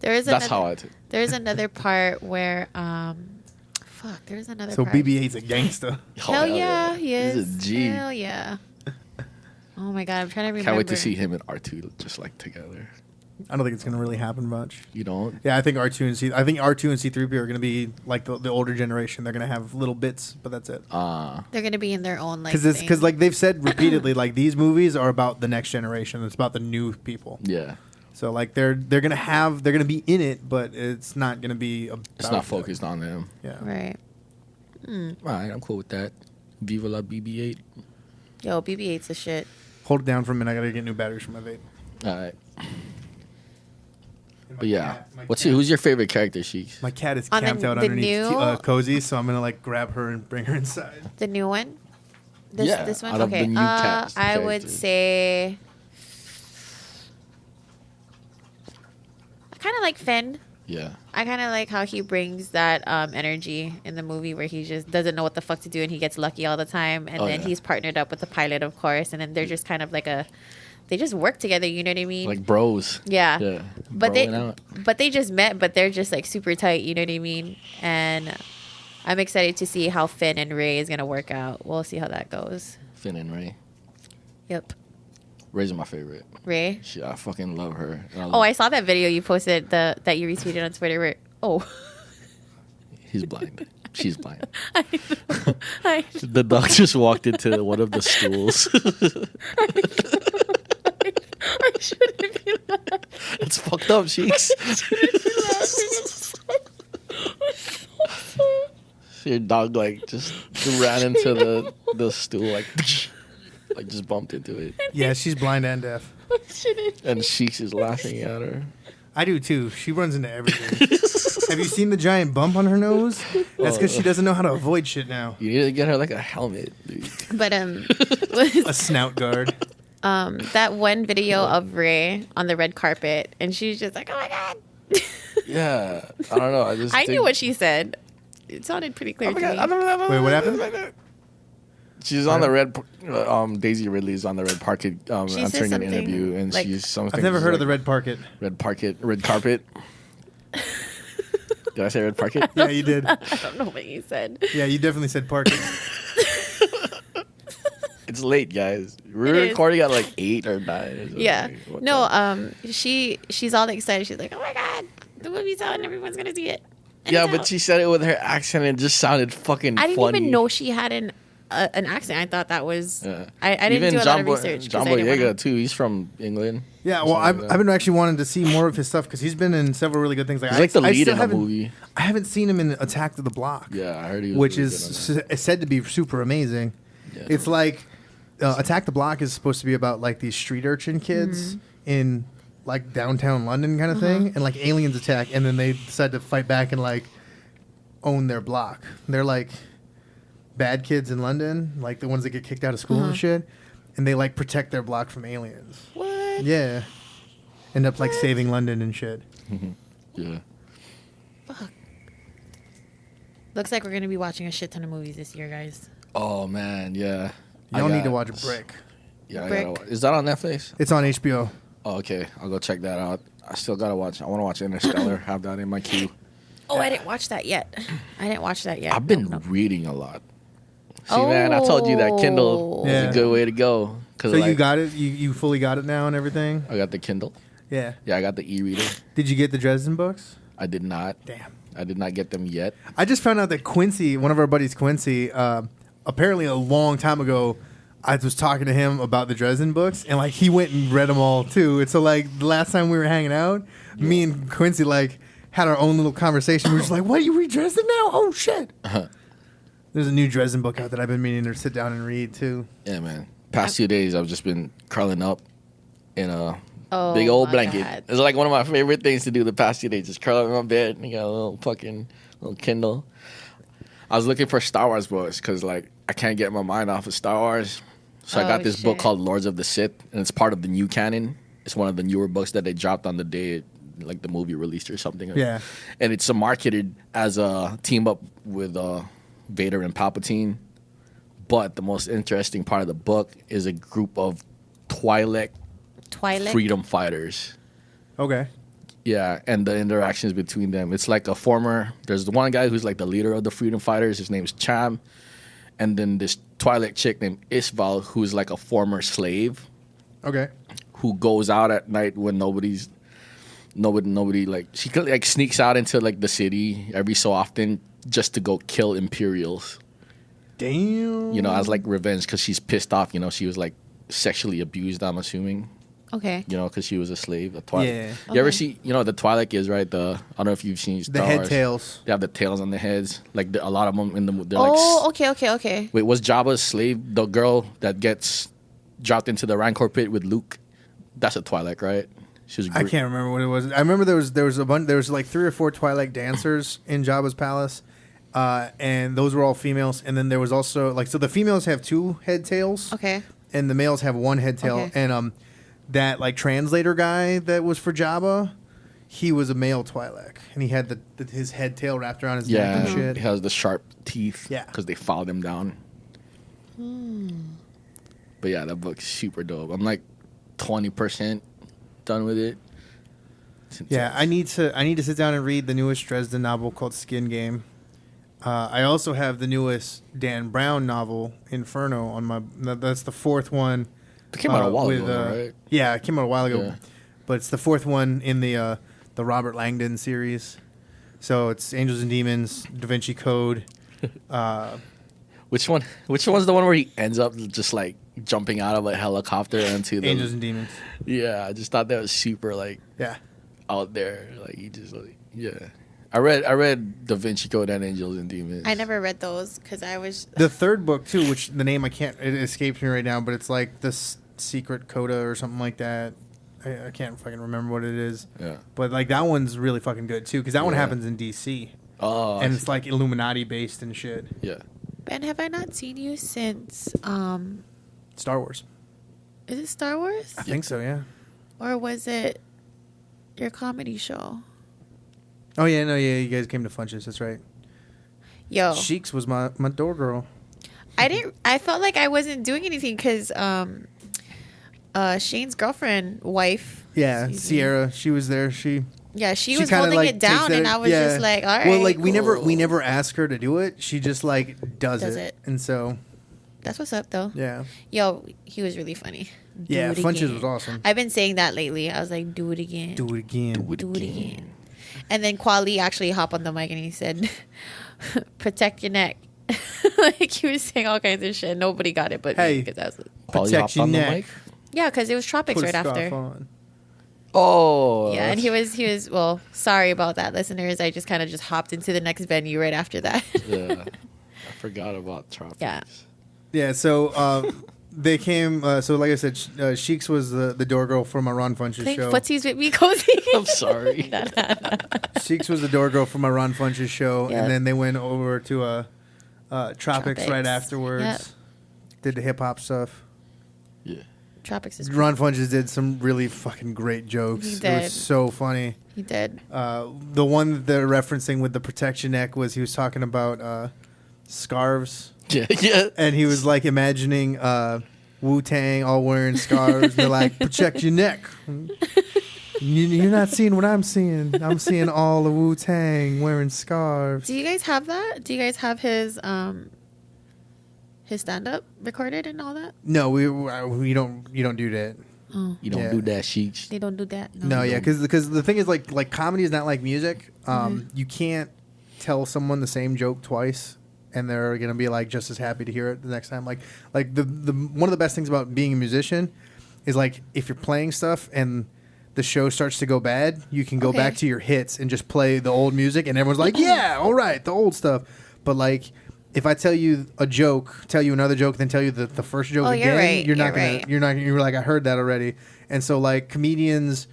there is. That's another, how I took. There's another part where, there's another. So part. BB-8's a gangster. Hell yeah, he is. He's a G. Hell yeah. Oh my god, I'm trying to remember. Can't wait to see him and R2 just like together. I don't think it's gonna really happen much. You don't? Yeah, I think R2 and C3PO are gonna be like the older generation. They're gonna have little bits, but that's it. They're gonna be in their own like. Because like they've said repeatedly, like these movies are about the next generation. It's about the new people. Yeah. So like they're gonna be in it, but it's not gonna be. It's not focused on them. Yeah. Right. All right, I'm cool with that. Viva la BB-8. Yo, BB-8's the shit. Hold it down for a minute. I gotta get new batteries for my vape. All right. But yeah, who's your favorite character, Shikz? My cat is On the- camped out the underneath new- Cozy, so I'm gonna like grab her and bring her inside. The new one. Yeah, This one. out of the Okay. new cast I would characters. say. I kind of like Finn. Yeah. I kind of like how he brings that energy in the movie where he just doesn't know what the fuck to do and he gets lucky all the time. And Oh, then yeah. he's partnered up with the pilot, of course. And then they're just kind of like they just work together. You know what I mean? Like bros. yeah. Yeah. But Broing they just met, but they're just like super tight. You know what I mean? And I'm excited to see how Finn and Ray is going to work out. We'll see how that goes. Finn and Ray. Yep. Ray's my favorite. Ray. I fucking love her. And Oh, I saw that video you posted that you retweeted on Twitter. Where, He's blind. She's blind. I know. The dog just walked into one of the stools. I shouldn't be laughing. It's fucked up, Shikz. Your dog like just ran into the stool like just bumped into it. Yeah, she's blind and deaf. And Shikz is laughing at her. I do too. She runs into everything. Have you seen the giant bump on her nose? That's because she doesn't know how to avoid shit now. You need to get her like a helmet, dude. But A snout guard. that one video of Ray on the red carpet, and she's just like, "Oh my god." Yeah, I don't know. I knew what she said. It sounded pretty clear to me. Wait, what happened? She's on the red. Daisy Ridley's on the red parquet answering an interview, and like, she's something. I've never heard of the red parquet. Red carpet. Did I say red parquet? Yeah, you did. I don't know what you said. Yeah, you definitely said parquet. It's late, guys. We're recording at like 8 or 9. Or something. Yeah. What No. time? She's all excited. She's like, "Oh my god, the movie's out and everyone's gonna see it." And Yeah, it's but out. she said it with her accent and it just sounded fucking I didn't funny. even know she had an accent. I thought that was. Yeah. I didn't Even do a lot of research. John 'cause I didn't Boyega wanna- too. He's from England. Yeah, well, I've been actually wanting to see more of his stuff because he's been in several really good things. He's like the I lead still in the haven't- movie. I haven't seen him in Attack of the Block. Yeah, I heard he was which really is good on said to be super amazing. Yeah. It's like Attack the Block is supposed to be about like these street urchin kids in like downtown London kind of thing, and like aliens attack, and then they decide to fight back and like own their block. They're like bad kids in London, like the ones that get kicked out of school and shit, and they like protect their block from aliens. What? Yeah, end up like saving London and shit. Yeah. Looks like we're gonna be watching a shit ton of movies this year, guys. Oh man, yeah. Y'all need to watch Brick. Yeah, Brick. is that on Netflix? It's on HBO. Oh, okay. I'll go check that out. I still gotta watch. I want to watch Interstellar. Have that in my queue. Oh, I didn't watch that yet. I've been Nope. reading a lot. See, man, I told you that Kindle Yeah. is a good way to go. Cause So you got it? You fully got it now and everything? I got the Kindle. Yeah. Yeah, I got the e-reader. Did you get the Dresden books? I did not. Damn. I did not get them yet. I just found out that Quincy, one of our buddies, Quincy, apparently a long time ago, I was talking to him about the Dresden books, and like he went and read them all too. And so like the last time we were hanging out, me and Quincy like had our own little conversation. We were just like, "What, you read Dresden now? Oh shit!" There's a new Dresden book out that I've been meaning to sit down and read too. Yeah, man. Past 2 days, I've just been curling up in a Oh, big old my blanket. God. It's like one of my favorite things to do the past 2 days. Just curl up in my bed and got a little Kindle. I was looking for Star Wars books because like I can't get my mind off of Star Wars. So I Oh, got this book shit. called Lords of the Sith, and it's part of the new canon. It's one of the newer books that they dropped on the day like the movie released or something. Yeah. And it's marketed as a team up with Vader and Palpatine. But the most interesting part of the book is a group of Twi'lek freedom fighters. Okay. Yeah, and the interactions between them. It's like there's the one guy who's like the leader of the freedom fighters. His name's Cham. And then this Twi'lek chick named Isval, who's like a former slave Okay. who goes out at night when nobody like she like sneaks out into like the city every so often just to go kill Imperials. Damn. You know, as like revenge because she's pissed off. You know, she was like sexually abused, I'm assuming. Okay. You know, because she was a slave, a Twi'lek. Yeah. You ever Okay. see, you know, what the Twi'lek is, right? I don't know if you've seen Star The head Wars. tails. They have the tails on the heads. Like a lot of them they're Oh, like. okay. Wait, was Jabba's slave the girl that gets dropped into the Rancor pit with Luke? That's a Twi'lek, right? She was. I can't remember what it was. I remember there was a bunch. There was like 3 or 4 Twi'lek dancers in Jabba's palace, and those were all females. And then there was also like so the females have 2 head tails, Okay. and the males have 1 head tail. Okay. And that like translator guy that was for Jabba, he was a male Twi'lek, and he had his head tail wrapped around his neck Yeah, and shit. he has the sharp teeth. Yeah. because they filed him down. But yeah, that book's super dope. I'm like 20% done with it. Yeah, I need to sit down and read the newest Dresden novel called Skin Game. I also have the newest Dan Brown novel, Inferno, on my. That's the 4th one. It came out a while with, ago, right? Yeah, it came out a while ago, Yeah. but it's the 4th one in the Robert Langdon series. So it's Angels and Demons, Da Vinci Code. Which one? Which one's the one where he ends up just like jumping out of a helicopter into the Angels and Demons. Yeah, I just thought that was super like Yeah. out there. Like he just like yeah. I read Da Vinci Code and Angels and Demons. I never read those because I was The third book too, which the name it escapes me right now, but it's like the Secret Coda or something like that. I can't fucking remember what it is. Yeah. But like that one's really fucking good too, because that one happens in DC. Oh. And it's like Illuminati based and shit. Yeah. Ben, have I not seen you since Star Wars. is it Star Wars? I think so, yeah. Or was it your comedy show? Oh yeah, no, yeah, you guys came to Funches, that's right. Yo. Shikz was my door girl. I felt like I wasn't doing anything because Shane's wife. Yeah, Sierra, she was there. She was kinda, holding like, it down, takes and I was just like, all right. Well, like we cool. never ask her to do it. She just like does it. And so That's what's up, though. yeah. Yo, he was really funny. Do Yeah, it Funches again. was awesome. I've been saying that lately. I was like, do it again. Do it again. Do it again. And then Kwali actually hopped on the mic and he said, protect your neck. Like he was saying all kinds of shit. Nobody got it but Hey. me. Because I was like, Protect your neck. yeah, because it was Tropics Put a right scarf after. on. Oh. Yeah, and he was well, sorry about that, listeners. I just kind of just hopped into the next venue right after that. Yeah. I forgot about Tropics. Yeah. Yeah, so they came. So like I said, Shikz was the door girl from my Ron Funches Playing show. footsies with me, Cozy. I'm sorry. Shikz was the door girl from my Ron Funches show, Yep. and then they went over to Tropics right Tropics. afterwards. Yep. Did the hip hop stuff. Yeah. Tropics is Ron Funches did some really fucking great jokes. He It did. was so funny. He did. The one that they're referencing with the protection neck was he was talking about scarves. Yeah. Yeah. And he was like imagining Wu-Tang all wearing scarves. They're like, protect your neck. You're not seeing what I'm seeing. I'm seeing all the Wu-Tang wearing scarves. Do you guys have that? Do you guys have his stand-up recorded and all that? No, we don't. You don't do that. Oh, You don't Yeah. do that, Shikz. they don't do that. No, yeah, because the thing is like comedy is not like music. You can't tell someone the same joke twice, and they're gonna be like just as happy to hear it the next time. Like the one of the best things about being a musician is like if you're playing stuff and the show starts to go bad, you can go Okay. back to your hits and just play the old music, and everyone's like, yeah, all right, the old stuff. But like if I tell you a joke, tell you another joke, then tell you the first joke Oh, again, you're right, you're not you're gonna right. you're like I heard that already. And so like comedians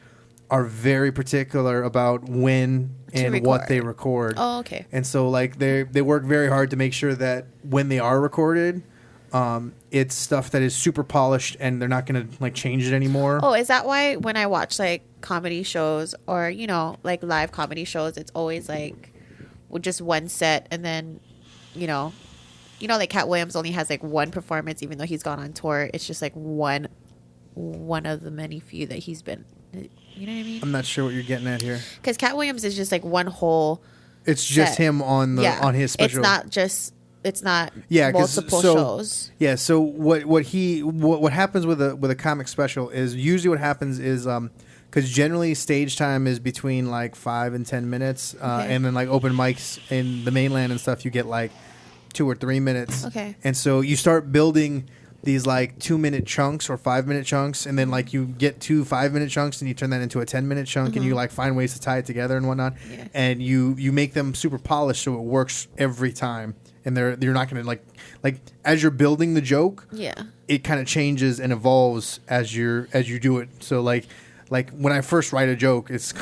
are very particular about when and what they record. Oh, okay. And so like they work very hard to make sure that when they are recorded, it's stuff that is super polished and they're not gonna like change it anymore. Oh, is that why when I watch like comedy shows or like live comedy shows, it's always like with just one set and then like Cat Williams only has like one performance even though he's gone on tour. It's just like one of the many few that he's been. You know what I mean? I'm not sure what you're getting at here. Because Cat Williams is just like one whole. It's just set. him on his special. It's not Yeah, 'cause multiple so- shows. Yeah, so what happens with a comic special is usually what happens is because generally stage time is between like 5 and 10 minutes, Okay. and then like open mics in the mainland and stuff, you get like 2 or 3 minutes. Okay. And so you start building these like 2-minute chunks or 5-minute chunks, and then like you get 2 5-minute chunks and you turn that into a 10-minute chunk, and you like find ways to tie it together and whatnot. Yeah. And you make them super polished so it works every time. And you're not gonna like as you're building the joke, Yeah. it kind of changes and evolves as you do it. So like when I first write a joke, it's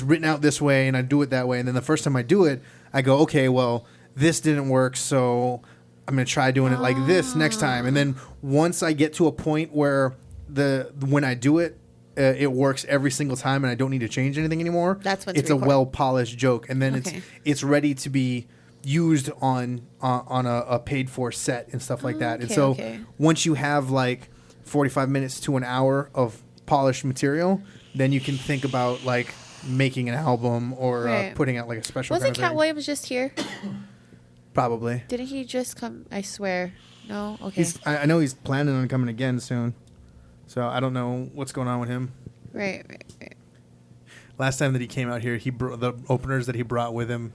written out this way and I do it that way, and then the first time I do it, I go, okay, well this didn't work, so I'm gonna try doing it like this next time. And then once I get to a point where when I do it, it works every single time and I don't need to change anything anymore. That's when it's a well polished joke, and then Okay. it's ready to be used on a paid for set and stuff like that. And okay, so okay. once you have like 45 minutes to an hour of polished material, then you can think about like making an album or Right. putting out like a special Wasn't kind of Cat thing. Williams just here? Probably. Didn't he just come? I swear. No? Okay. I know he's planning on coming again soon. So I don't know what's going on with him. Right. Last time that he came out here, the openers that he brought with him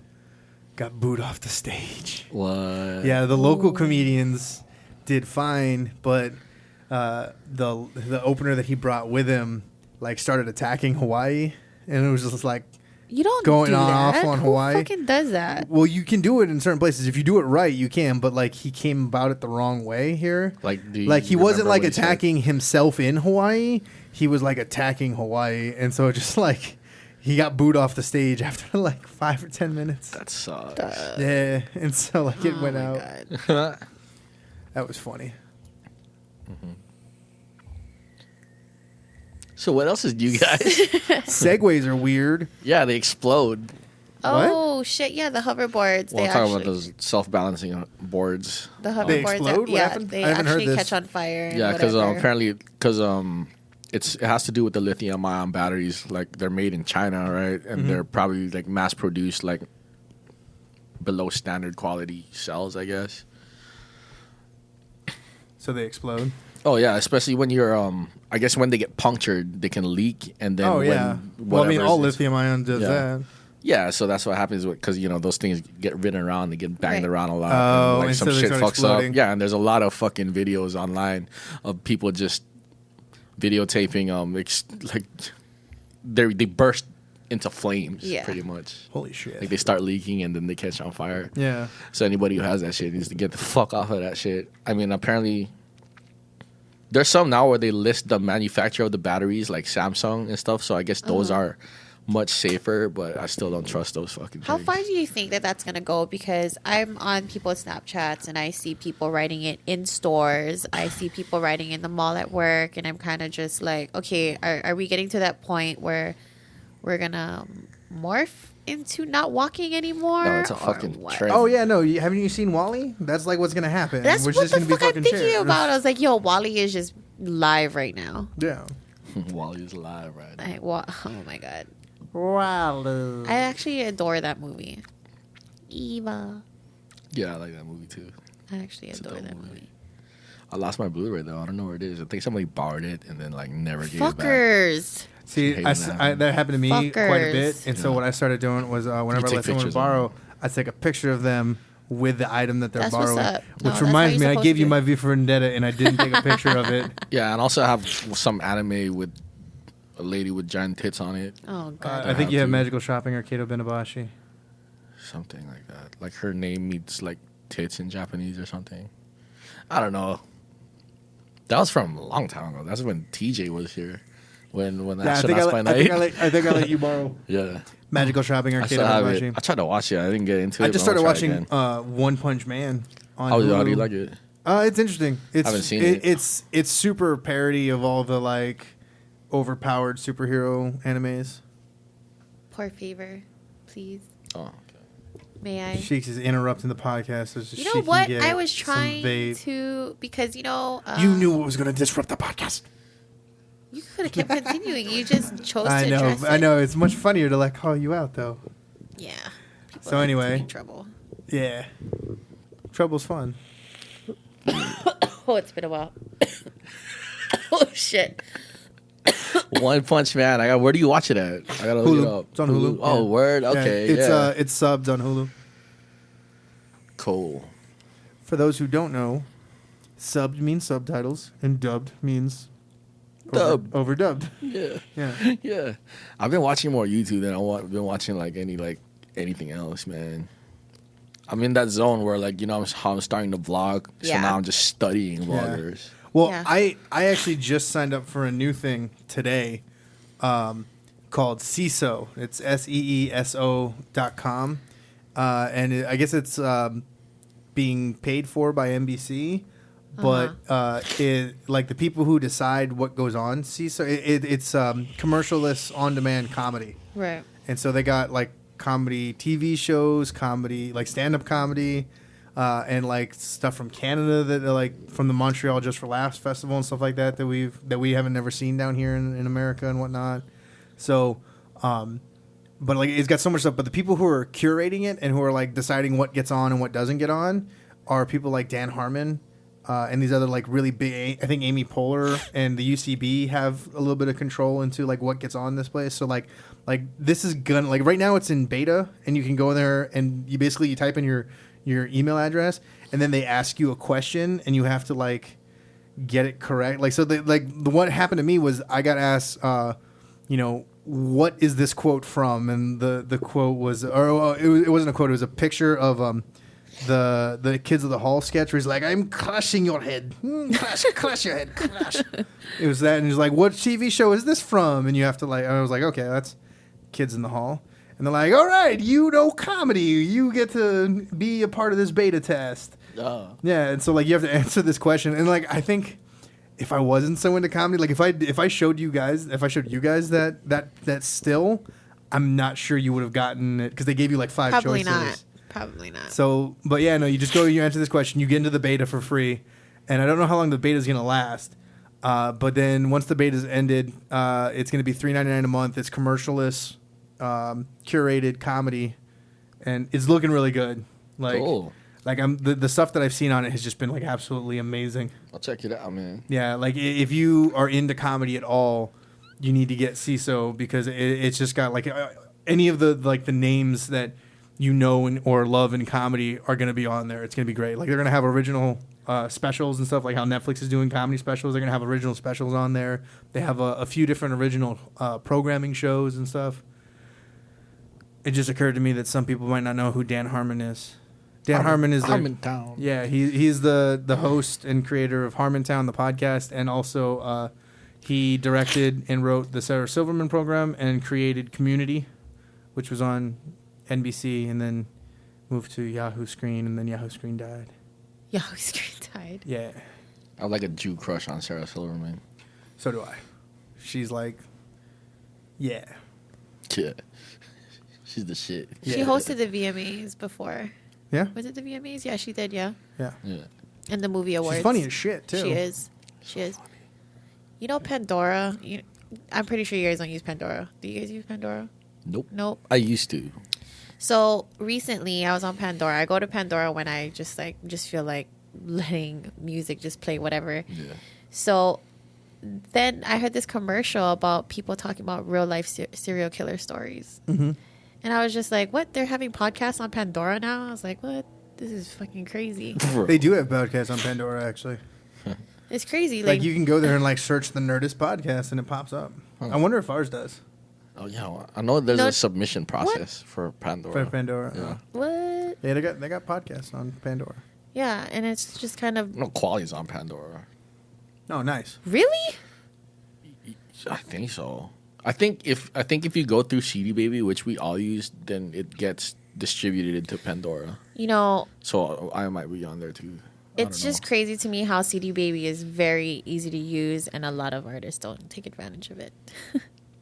got booed off the stage. What? Yeah, the local comedians did fine, but the opener that he brought with him like started attacking Hawaii, and it was just like You don't going do off that. on Who Hawaii. fucking does that? Well, you can do it in certain places. If you do it right, you can. But like he came about it the wrong way here. Like he wasn't like what he said? attacking himself in Hawaii. He was like attacking Hawaii, and so just like he got booed off the stage after like 5 or 10 minutes. That sucks. Yeah, and so like it went out. God. That was funny. So what else is new, guys? Segways are weird. Yeah, they explode. Oh shit! Yeah, the hoverboards. Well, they I'm talking actually, about those self-balancing boards. the hoverboards. They explode? What yeah, happened? they I haven't heard actually this. catch on fire. and Yeah, because whatever. apparently, it has to do with the lithium-ion batteries. Like they're made in China, right? And they're probably like mass-produced, like below standard quality cells, I guess. So they explode. Oh yeah, especially when you're I guess when they get punctured, they can leak, and then Oh when yeah. Well, I mean, all whatever's- lithium ion does Yeah. that. Yeah, so that's what happens because those things get ridden around, they get banged Right. around a lot, Oh, and like and some so they shit start fucks exploding. up. Yeah, and there's a lot of fucking videos online of people just videotaping like they burst into flames, Yeah. pretty much. Holy shit. Like they start leaking and then they catch on fire. Yeah. So anybody who has that shit needs to get the fuck off of that shit. I mean, apparently, there's some now where they list the manufacturer of the batteries, like Samsung and stuff. So I guess those are much safer, but I still don't trust those fucking How things. far do you think that that's going to go? Because I'm on people's Snapchats and I see people writing it in stores. I see people writing in the mall at work. And I'm kind of just like, okay, are we getting to that point where we're going to morph into not walking anymore? No, it's a or fucking what? trend. Oh yeah, no. Haven't you seen Wally? That's like what's gonna happen. That's We're what just the gonna be fuck I'm fucking thinking chairs. about. I was like, yo, Wally is just live right now. Yeah. Wally's alive, right? Oh my God. Wally. I actually adore that movie. Eva. Yeah, I like that movie too. I actually It's a adore dope that movie. movie. I lost my Blu-ray though. I don't know where it is. I think somebody borrowed it and then like never gave it back. Fuckers. See, Hating that happened to me quite a bit, and so what I started doing was whenever I take let someone pictures of borrow, them. I take a picture of them with the item that they're That's what's borrowing. up. No, Which that's reminds how me, you're I supposed gave to you do my it. V for Vendetta, and I didn't take a picture of it. Yeah, and also I have some anime with a lady with giant tits on it. Oh God. I think you have to. Magical Shopping or Kato Benabashi. Something like that. Like her name means like tits in Japanese or something. I don't know. That was from a long time ago. That's when TJ was here. When Yeah, I think Astronauts by Night. I think I let you borrow Yeah. Magical Shopping or I Kato still have it. Benabashi. I tried to watch it. I didn't get into it. I just but I'm started gonna watching try again. One Punch Man on How Hulu. do you like it? It's interesting. It's, Haven't seen it. It's super parody of all the like overpowered superhero animes. Poor favor, please. Oh, okay. May I? Shikz is interrupting the podcast. So You know what? I was trying to because you knew what was going to disrupt the podcast. you could have kept continuing. You just chose I to know. address I it. know. It's much funnier to like call you out though. Yeah. People So like anyway. to be in trouble. Yeah. Trouble's fun. Oh, it's been a while. Oh shit. One Punch Man. Where do you watch it at? I gotta look it Hulu. up. It's on Hulu. Oh, Yeah. word. Yeah, Okay. It's yeah. it's subbed on Hulu. Cool. For those who don't know, subbed means subtitles and dubbed means overdubbed. Yeah. Yeah. Yeah. I've been watching more YouTube than I've been watching anything else, man. I'm in that zone where how I'm starting to vlog. So Yeah. now I'm just studying vloggers. Well, Yeah. I actually just signed up for a new thing today called CISO. It's SEESO.com. I guess it's being paid for by NBC. But the people who decide what goes on CISO, it's commercialless on-demand comedy. Right. And so they got like comedy TV shows, comedy, like stand-up comedy, and like stuff from Canada that are like from the Montreal Just for Laughs festival and stuff like that that we haven't never seen down here in America and whatnot. So, but like it's got so much stuff. But the people who are curating it and who are like deciding what gets on and what doesn't get on are people like Dan Harmon. And these other like really big, I think Amy Poehler and the UCB have a little bit of control into like what gets on this place. So like this is gonna like right now it's in beta and you can go in there and you type in your email address and then they ask you a question and you have to like get it correct. Like so what happened to me was I got asked what is this quote from? And the quote was, it wasn't a quote. It was a picture of the Kids of the Hall sketch where he's like, I'm crushing your head. Crush your head. Crush. It was that. And he's like, what TV show is this from? And you have to like, I was like, okay, that's Kids in the Hall. And they're like, all right, you know comedy. You get to be a part of this beta test. Yeah. And so like you have to answer this question. And like, I think if I wasn't so into comedy, like if I showed you guys that still, I'm not sure you would have gotten it because they gave you like 5 choices. Probably not. So, but yeah, no, you just go, you answer this question, you get into the beta for free, and I don't know how long the beta is going to last, but then once the beta's ended, it's going to be $3.99 a month. It's commercialless, curated comedy, and it's looking really good. Like, cool. Like the stuff that I've seen on it has just been like absolutely amazing. I'll check it out, man. Yeah, like if you are into comedy at all, you need to get CISO because it's just got like any of the names that you know or love in comedy are going to be on there. It's going to be great. Like they're going to have original specials and stuff, like how Netflix is doing comedy specials. They're going to have original specials on there. They have a few different original programming shows and stuff. It just occurred to me that some people might not know who Dan Harmon is. Dan Harmon is Harmontown. Yeah, he's the host and creator of Harmontown, the podcast, and also he directed and wrote the Sarah Silverman program and created Community, which was on NBC and then moved to Yahoo Screen, and then Yahoo Screen died. Yahoo Screen died. Yeah. I have like a Jew crush on Sarah Silverman. So do I. She's like, yeah. Yeah. She's the shit. She hosted the VMAs before. Yeah? Was it the VMAs? Yeah, she did, yeah. Yeah. And the movie awards. She's funny as shit, too. She is. She is. You know Pandora? I'm pretty sure you guys don't use Pandora. Do you guys use Pandora? Nope. I used to. So recently I was on Pandora. I go to Pandora when I just feel like letting music just play whatever. Yeah. So then I heard this commercial about people talking about real life serial killer stories. Mm-hmm. And I was just like, what? They're having podcasts on Pandora now? I was like, what? This is fucking crazy. They do have podcasts on Pandora, actually. It's crazy. Like you can go there and like search the Nerdist podcast and it pops up. I wonder if ours does. Oh yeah, well, I know there's a submission process for Pandora. For Pandora. Yeah. What? Yeah, they got podcasts on Pandora. Yeah, and it's just kind of... No, Quality's on Pandora. Oh, nice. Really? I think so. I think if you go through CD Baby, which we all use, then it gets distributed into Pandora. You know... So I might be on there too. It's just crazy to me how CD Baby is very easy to use, and a lot of artists don't take advantage of it.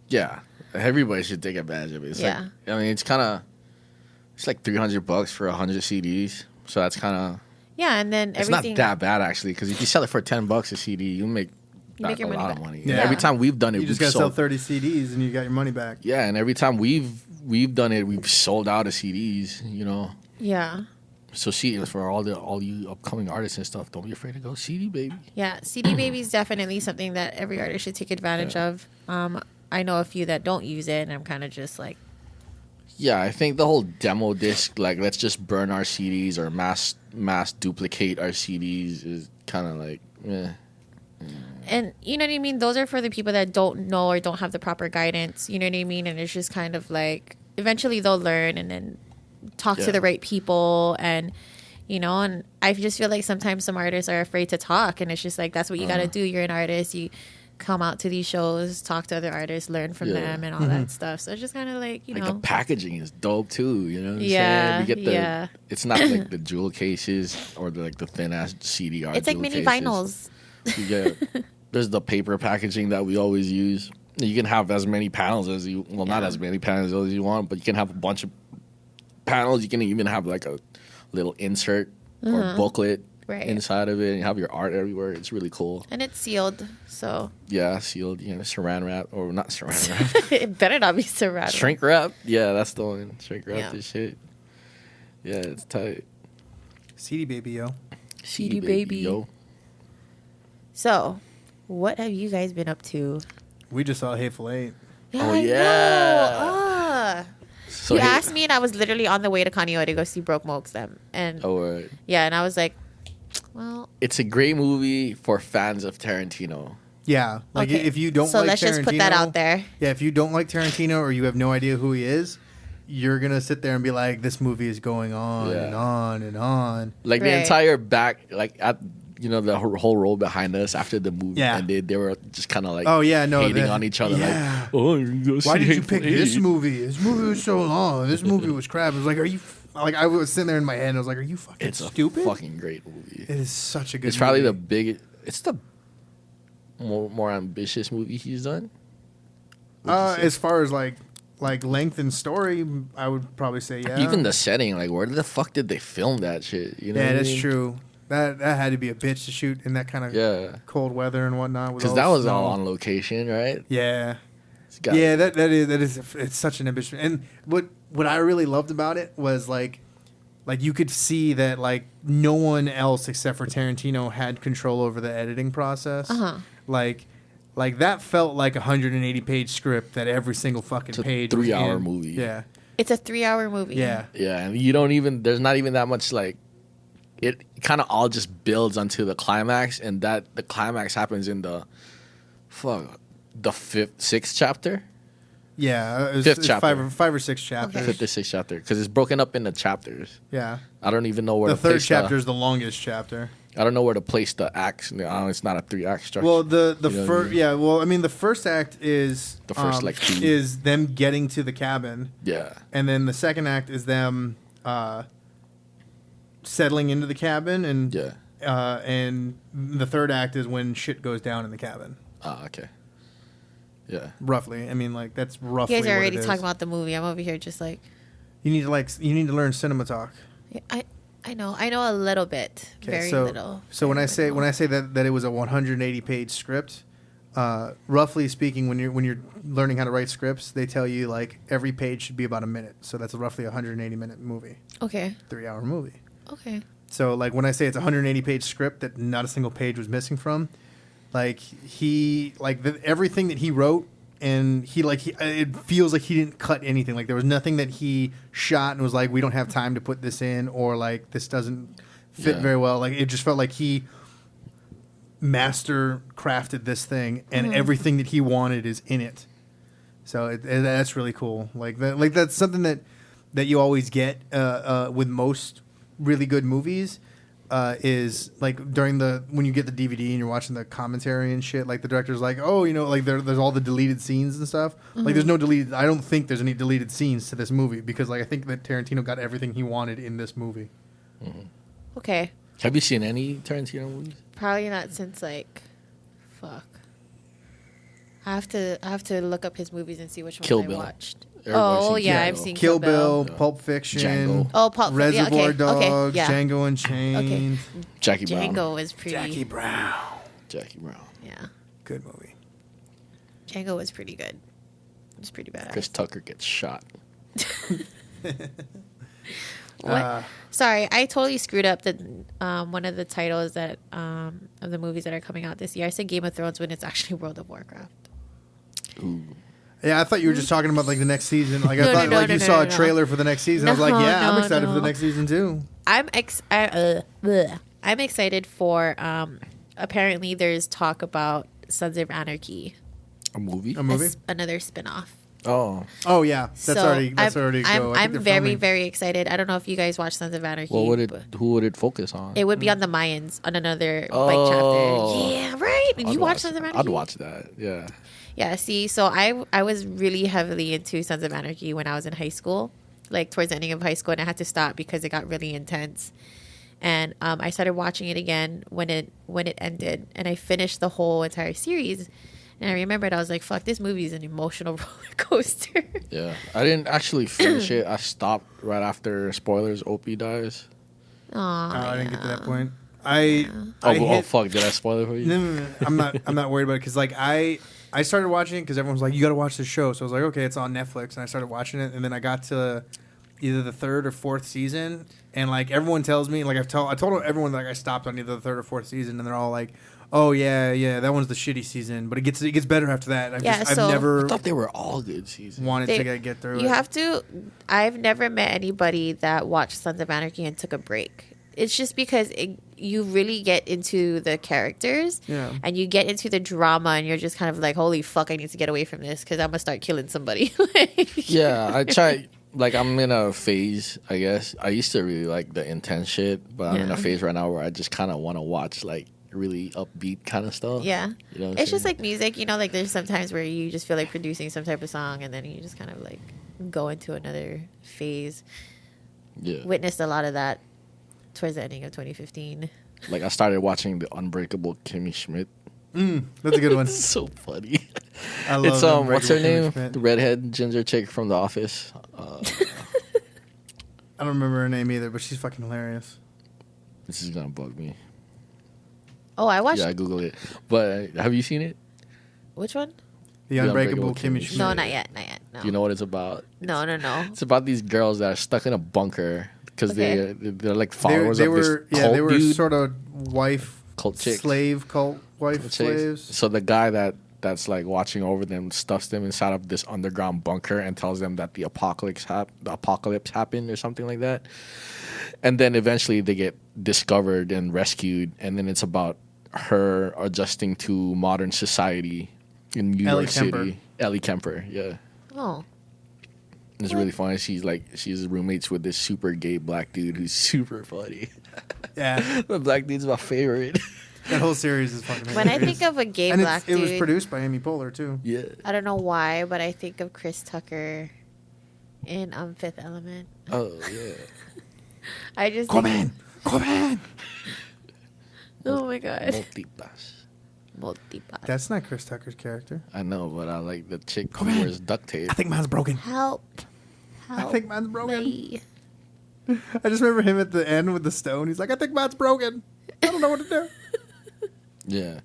Yeah. Everybody should take advantage of it. It's yeah. Like, I mean, it's like $300 for 100 CDs. So that's kind of... Yeah, and then everything... It's not that bad, actually, because if you sell it for $10 a CD, you make a lot of money. Yeah. And every time we've done it, you just got to sell 30 CDs and you got your money back. Yeah, and every time we've done it, we've sold out of CDs, you know? Yeah. So for all you upcoming artists and stuff, don't be afraid to go CD Baby. Yeah, CD Baby is definitely something that every artist should take advantage of. I know a few that don't use it, and I'm kind of just like... Yeah, I think the whole demo disc, like, let's just burn our CDs or mass duplicate our CDs is kind of like, eh. And you know what I mean? Those are for the people that don't know or don't have the proper guidance. You know what I mean? And it's just kind of like, eventually they'll learn and then talk to the right people. And, you know, and I just feel like sometimes some artists are afraid to talk. And it's just like, that's what you got to do. You're an artist. You come out to these shows, talk to other artists, learn from them and all that stuff. So it's just kind of like, you know. The packaging is dope too, you know what I'm saying? You get it's not like the jewel cases or the thin ass CDR. It's like mini vinyls. There's the paper packaging that we always use. You can have as many panels as not as many panels as you want, but you can have a bunch of panels. You can even have like a little insert or booklet inside of it, and you have your art everywhere. It's really cool. And it's sealed, so. Yeah, sealed. You know, saran wrap, or not saran wrap. It better not be saran wrap. Shrink wrap? Yeah, that's the one. Shrink wrap this shit. Yeah, it's tight. CD Baby, yo. CD Baby, yo. So, what have you guys been up to? We just saw Hateful Eight. Oh, yeah. So you asked me, and I was literally on the way to Kaneohe to go see Broke Mokes them. And yeah, and I was like, well... It's a great movie for fans of Tarantino. Yeah, like Okay. if you don't So like let's just put that Tarantino- out there. Yeah, if you don't like Tarantino or you have no idea who he is, you're gonna sit there and be like, "This movie is going on Yeah. and on and on." Like the Right. entire back, like at the whole row behind us after the movie Yeah. ended, they were just kind of like, Oh yeah, no, hating that- on each other. yeah. Like, oh, you Why did you Hateful pick this Eight. movie? This movie was so long. This movie was crap. It was like, are you like? I was sitting there in my head and I was like, are you fucking It's a stupid? fucking great movie. It is such a good. It's probably movie. the biggest. It's the more ambitious movie he's done. Would you say? As far as like length and story, I would probably say yeah. Even the setting, like where the fuck did they film that shit? You know yeah, what I that's mean? true. That had to be a bitch to shoot in that kind of Yeah, cold weather and whatnot. because that was all on location, right? Yeah. It's got- Yeah, that is it's such an ambition. And what I really loved about it was like you could see that like no one else except for Tarantino had control over the editing process. Uh-huh. Like that felt like a 180-page script that every single fucking It's a page was 3-hour in. movie. Yeah. It's a 3-hour movie. Yeah. Yeah, and you don't even. There's not even that much like. It kind of all just builds onto the climax, and that the climax happens in the sixth chapter, Yeah, it was, Fifth it's chapter. five or six chapters. Okay. fifth or sixth chapter, because it's broken up into chapters. Yeah. I don't even know where The to third place chapter is the longest chapter. I don't know where to place the acts. It's not a 3-act structure. Well, the You know what I first mean? yeah. Well, I mean, the first act is The first, like, two. is them getting to the cabin, Yeah, and then the second act is them settling into the cabin, and yeah. and the third act is when shit goes down in the cabin. Okay. Yeah. Roughly, I mean, like that's You roughly. guys are what already it is. talking about the movie. I'm over here just like, You need to learn cinema talk. I know a little bit, very so, little. So when very I say little. that it was a 180-page script, roughly speaking, when you're learning how to write scripts, they tell you like every page should be about a minute. So that's roughly a 180-minute movie, Okay. 3-hour movie. Okay. So like when I say it's a 180-page script that not a single page was missing from, like everything that he wrote. And it feels like he didn't cut anything. Like there was nothing that he shot and was like, we don't have time to put this in, or like this doesn't fit Yeah. very well. Like it just felt like he master crafted this thing, and everything that he wanted is in it. So that's really cool. Like that's something that you always get with most really good movies. Is like when you get the DVD and you're watching the commentary and shit, like the director's like, oh, like there's all the deleted scenes and stuff. Like there's no deleted. I don't think there's any deleted scenes to this movie because like I think that Tarantino got everything he wanted in this movie. Okay. Have you seen any Tarantino movies? Probably not since like, fuck. I have to look up his movies and see which ones Kill I Bill. watched. Everybody's Oh seen yeah, Kill I've Bill. seen Kill Bill, Yeah. Pulp Fiction, Django. Oh, Pulp Fiction. Yeah, Reservoir okay, Dogs, okay, yeah. Django Unchained, Okay. Jackie Brown. Django was pretty. Jackie Brown. Jackie Brown. Yeah, Good movie. Django was pretty good. It was pretty badass. Chris Tucker gets shot. What? Sorry, I totally screwed up the one of the titles that of the movies that are coming out this year. I said Game of Thrones when it's actually World of Warcraft. Ooh. Yeah, I thought you were just talking about like the next season. Like I No, thought no, like no, you no, saw no, a trailer for the next season. I was like, No, yeah, I'm no, excited for the no. next season too. I'm excited for. Apparently, there's talk about Sons of Anarchy, A movie? A movie? another spinoff. Oh. Oh yeah, that's already go. I I'm think they're very filming. very excited. I don't know if you guys watch Sons of Anarchy. What would but who would it focus on? It would be on the Mayans on another Oh. chapter. Yeah, right. I'd You watch Sons of Anarchy? I'd watch that. Yeah. Yeah, see, so I was really heavily into Sons of Anarchy when I was in high school, like towards the ending of high school, and I had to stop because it got really intense. And I started watching it again when it ended, and I finished the whole entire series. And I remembered I was like, "Fuck, this movie is an emotional roller coaster." Yeah. I didn't actually finish it. I stopped right after spoilers. Opie dies. Aw, I didn't get to that point. I Oh, hit- fuck! Did I spoil it for you? No. I'm not worried about it because like I started watching it because everyone was like, you got to watch this show. So I was like, okay, it's on Netflix, and I started watching it, and then I got to either the third or fourth season, and like everyone tells me, like I told everyone that like, I stopped on either the third or fourth season, and they're all like, oh yeah, that one's the shitty season, but it gets better after that. I've never I thought they were all good seasons. wanted to get through You it. have to. I've never met anybody that watched Sons of Anarchy and took a break. it's just because you really get into the characters and you get into the drama and you're just kind of like, holy fuck, I need to get away from this because I'm going to start killing somebody. Yeah, I try. Like, I'm in a phase, I guess. I used to really like the intense shit, but I'm in a phase right now where I just kind of want to watch, like, really upbeat kind of stuff. Yeah. You know it's just like music, you know, like there's sometimes where you just feel like producing some type of song and then you just kind of like go into another phase. Yeah. Witnessed a lot of that towards the ending of 2015. Like, I started watching The Unbreakable Kimmy Schmidt. That's a good one. It's so funny. I love It's what's her name? Schmidt. The redhead ginger chick from The Office. I don't remember her name either, but she's fucking hilarious. This is gonna bug me. Oh, I watched. Yeah, I Googled it. But have you seen it? Which one? The Unbreakable Kimmy Schmidt. No, not yet. Not yet. No. Do you know what it's about? No. It's about these girls that are stuck in a bunker because they're like followers They of this were cult they were dude. sort of wife Cult chicks. slave cult wife Chicks. slaves. So the guy that's like watching over them stuffs them inside of this underground bunker and tells them that the apocalypse happened or something like that. And then eventually they get discovered and rescued, and then it's about her adjusting to modern society in New York City. Ellie Kemper, yeah. Oh. It's really funny. She's roommates with this super gay black dude who's super funny. Yeah, The black dude's my favorite. that whole series is fucking When I hilarious. think of a gay and black it dude, was produced by Amy Poehler too. Yeah. I don't know why, but I think of Chris Tucker in Fifth Element. Oh yeah. I just Come think, in. oh my god, Multipass. multipass. That's not Chris Tucker's character. I know, but I like the chick Come who in. wears duct tape. I think mine's broken. Help! I think mine's broken. me. I just remember him at the end with the stone. He's like, I think mine's broken. I don't know what to do. Yeah.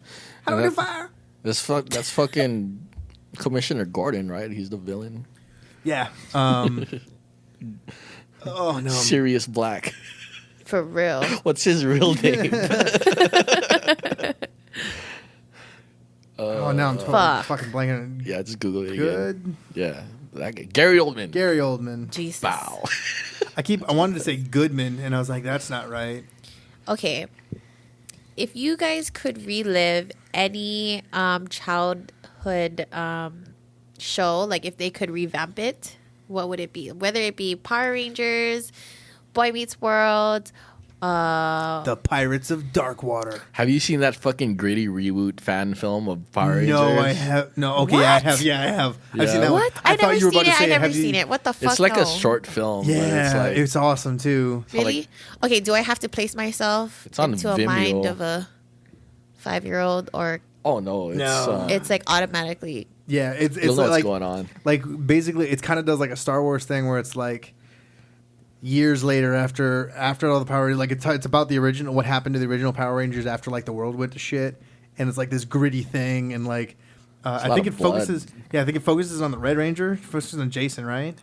How do And I do fire? That's fucking Commissioner Gordon, right? He's the villain. Yeah. Oh no. Sirius Black. For real. What's his real name? Oh, now I'm Fuck. fucking blanking. Yeah, just Google it again. Good. Yeah. That guy. Gary Oldman. Gary Oldman. Jesus. Bow. I wanted to say Goodman, and I was like, that's not right. Okay. If you guys could relive any childhood show, like if they could revamp it, what would it be? Whether it be Power Rangers, Boy Meets World, The Pirates of Darkwater. Have you seen that fucking gritty reboot fan film of Power Rangers? No, I have. No, okay, What? I have. Yeah, I have. Yeah. I've seen that What? one. I never seen it. I never have you- seen it. What the fuck? It's like no. a short film. but Yeah, it's like, awesome too. Really? Okay, do I have to place myself It's on into a Vimeo. mind of a 5-year-old, or oh no, it's No. it's like automatically? Yeah, it's you'll know what's like going on. like basically it kind of does like a Star Wars thing where it's like years later after all the Power Rangers, like it's about the original, what happened to the original Power Rangers after like the world went to shit, and it's like this gritty thing, and like I lot think of it focuses. blood. Yeah, I think it focuses on the Red Ranger. It focuses on Jason, right?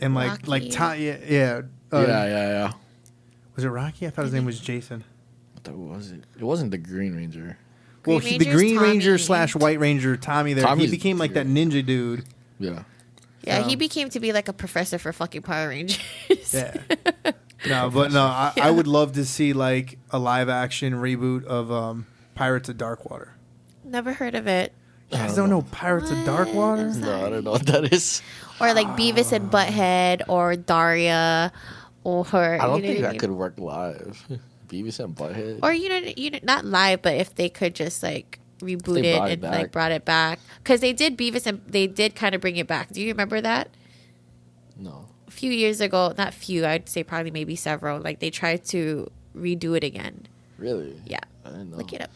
And Rocky. yeah. Yeah. Was it Rocky? I thought his name was Jason. What the was it? It wasn't the Green Ranger. Well, Green the Ranger's Green Ranger Tommy. / White Ranger, Tommy. There, Tommy's he became like that ninja dude. Yeah. Yeah, he Um, became to be like a professor for fucking Power Rangers. Yeah. I would love to see like a live action reboot of Pirates of Darkwater. Never heard of it. You guys don't know Pirates of What? Darkwater? No, I don't know what that is. Or like Beavis and Butthead, or Daria, or I don't you know think what that mean? could work live. Beavis and Butthead. Or you know, not live, but if they could just like reboot They it brought it and back. like brought it back, because they did Beavis and they did kind of bring it back. Do you remember that? No. A few years ago, not few, I'd say probably maybe several. Like they tried to redo it again. Really? Yeah, I didn't know. look it up.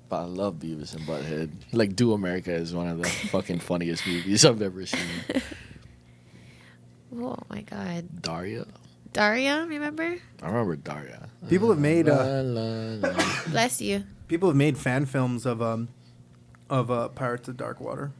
But I love Beavis and Butthead. Like, Do America is one of the fucking funniest movies I've ever seen. Oh my god, Daria? Daria, remember? I remember Daria. People have made La, la, la. Bless you. fan films of Pirates of Darkwater.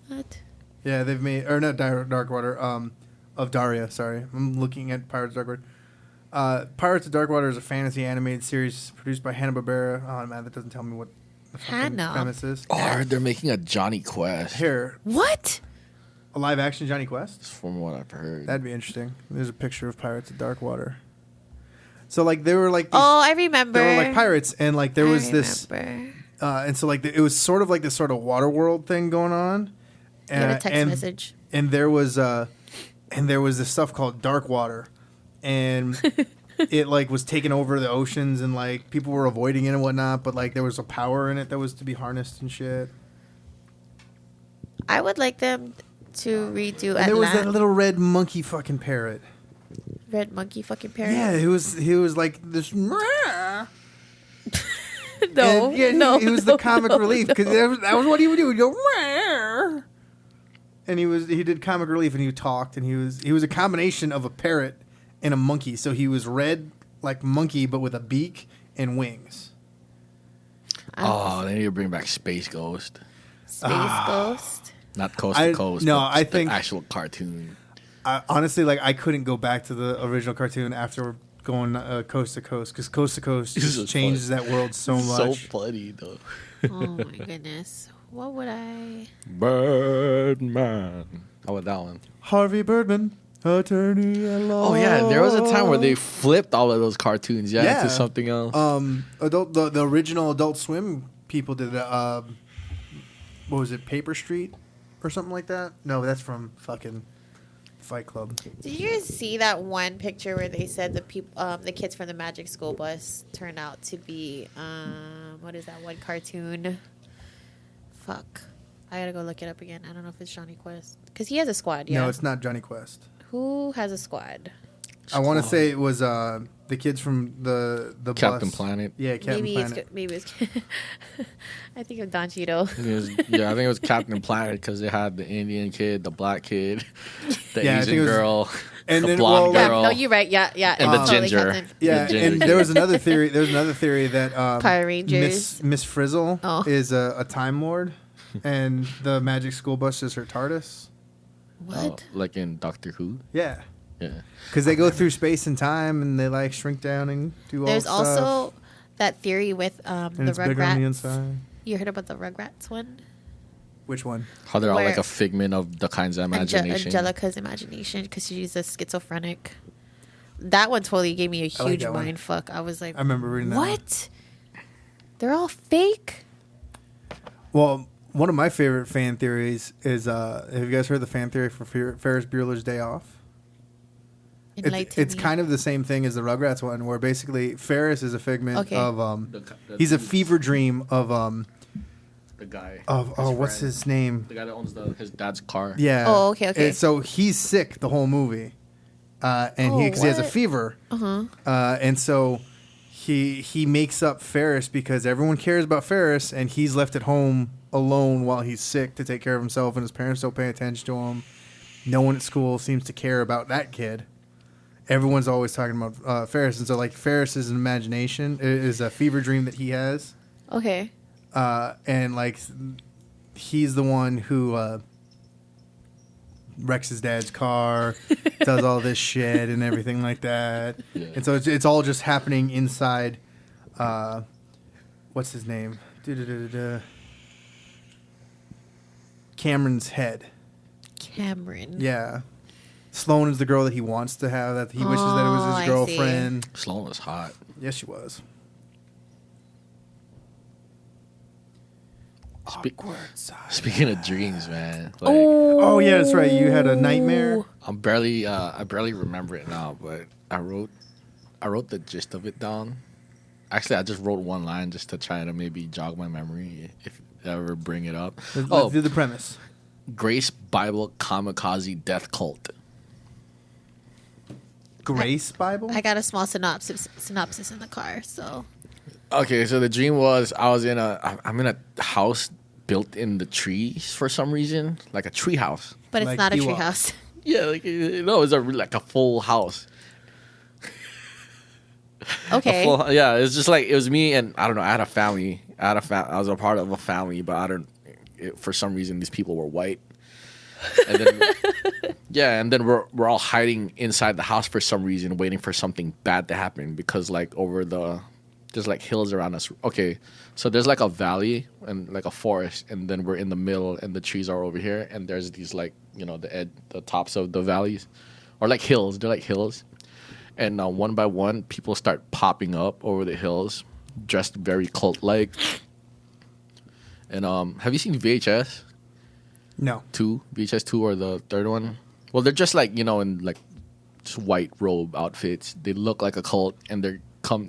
What? Yeah, they've made Darkwater. Of Daria. Sorry, I'm looking at Pirates of Darkwater. Pirates of Darkwater is a fantasy animated series produced by Hanna-Barbera. Oh man, that doesn't tell me what the fucking Hanna. premise is. Oh, I heard they're making a Johnny Quest. Here, What? a live action Johnny Quest. From what I've heard. That'd be interesting. There's a picture of Pirates of Darkwater. So like they were like I remember. they were like pirates, and like there was this, remember. and so like it was sort of like this sort of water world thing going on. You had a text message. And there was this stuff called dark water, and it like was taking over the oceans, and like people were avoiding it and whatnot. But like there was a power in it that was to be harnessed and shit. I would like them to redo. And there was that little red monkey fucking parrot. Red monkey fucking parrot. Yeah, he was like this. No, And, yeah, no, he was the comic relief because that was what he would do. He'd go, "Meow." And he did comic relief, and he talked, and he was a combination of a parrot and a monkey. So he was red like monkey, but with a beak and wings. Oh, they need to bring back Space Ghost. Space Ghost. Not Coast to Coast. No, but I think the actual cartoon. Honestly, like I couldn't go back to the original cartoon after going coast to coast because coast to coast just changes that world so much. So funny though. Oh my goodness. What would I? Birdman. How about that one? Harvey Birdman, attorney at law. Oh yeah, there was a time where they flipped all of those cartoons, into something else. The original Adult Swim people did that. What was it, Paper Street, or something like that? No, that's from fucking Fight Club. Did you guys see that one picture where they said the kids from the Magic School Bus turned out to be what is that one cartoon? Fuck, I gotta go look it up again. I don't know if it's Johnny Quest because he has a squad. Yeah, No, it's not Johnny Quest. Who has a squad? I want to say it was the kids from the Captain bus. Planet. Yeah, Captain Planet. Maybe it's. I think of Don Cheeto. I think it was Captain Planet because they had the Indian kid, the black kid, the Yeah, I think Asian it was- girl, and the then, blonde well, girl. No, you're right. Yeah. And the it's totally ginger. Captain- Yeah, The ginger and kid. there was another theory. That Power Rangers. Miss Frizzle Oh. is a Time Lord, and the Magic School Bus is her TARDIS. What? Like in Doctor Who. Yeah, Yeah. because they go through space and time, and they like shrink down and do all. There's stuff, also that theory with the and it's bigger on the Rugrats. inside. You heard about the Rugrats one? Which one? How they're all Where- like a figment of the kind's imagination. Angelica's imagination because she's a schizophrenic. That one totally gave me a I like huge that one. mind fuck. I was like, I remember reading that. what? They're all fake? Well, one of my favorite fan theories is have you guys heard the fan theory for Ferris Bueller's Day Off? It's kind of the same thing as the Rugrats one, where basically Ferris is a figment Okay. of he's a fever dream of the guy. what's his name? The guy that owns his dad's car. Yeah. Oh, okay. And so he's sick the whole movie, and he has a what? fever. And so he makes up Ferris because everyone cares about Ferris, and he's left at home alone while he's sick to take care of himself, and his parents don't pay attention to him. No one at school seems to care about that kid. Everyone's always talking about Ferris, and so like Ferris is an imagination, is a fever dream that he has, Okay. and like he's the one who wrecks his dad's car, does all this shit and everything like that, and so it's all just happening inside. What's his name? Cameron's head. Cameron. Yeah. Sloane is the girl that he wants to have, that he wishes that it was I his see. girlfriend. Sloan was hot. Yes, she was. Speaking of dreams, man. Like, Oh, yeah, that's right. You had a nightmare. I barely remember it now, but I wrote the gist of it down. Actually, I just wrote one line just to try to maybe jog my memory if I ever bring it up. Let's do the premise. Grace Bible Kamikaze Death Cult. Grace Bible? I got a small synopsis in the car, so. Okay, so the dream was I'm in a house built in the trees for some reason, like a tree house. But it's Like not a Ewok. tree house. Yeah, like no, it's like a full house. Okay. Yeah, it's just like it was me and I don't know. I had a family. I was a part of a family, but for some reason these people were white. And then and then we're all hiding inside the house for some reason, waiting for something bad to happen because like there's like hills around us. Okay, so there's like a valley and like a forest, and then we're in the middle, and the trees are over here, and there's these like the tops of the valleys, or like hills. They're like hills, And one by one, people start popping up over the hills, dressed very cult-like. And have you seen VHS? No. VHS 2 or the third one? Well, they're just like, in like just white robe outfits. They look like a cult, and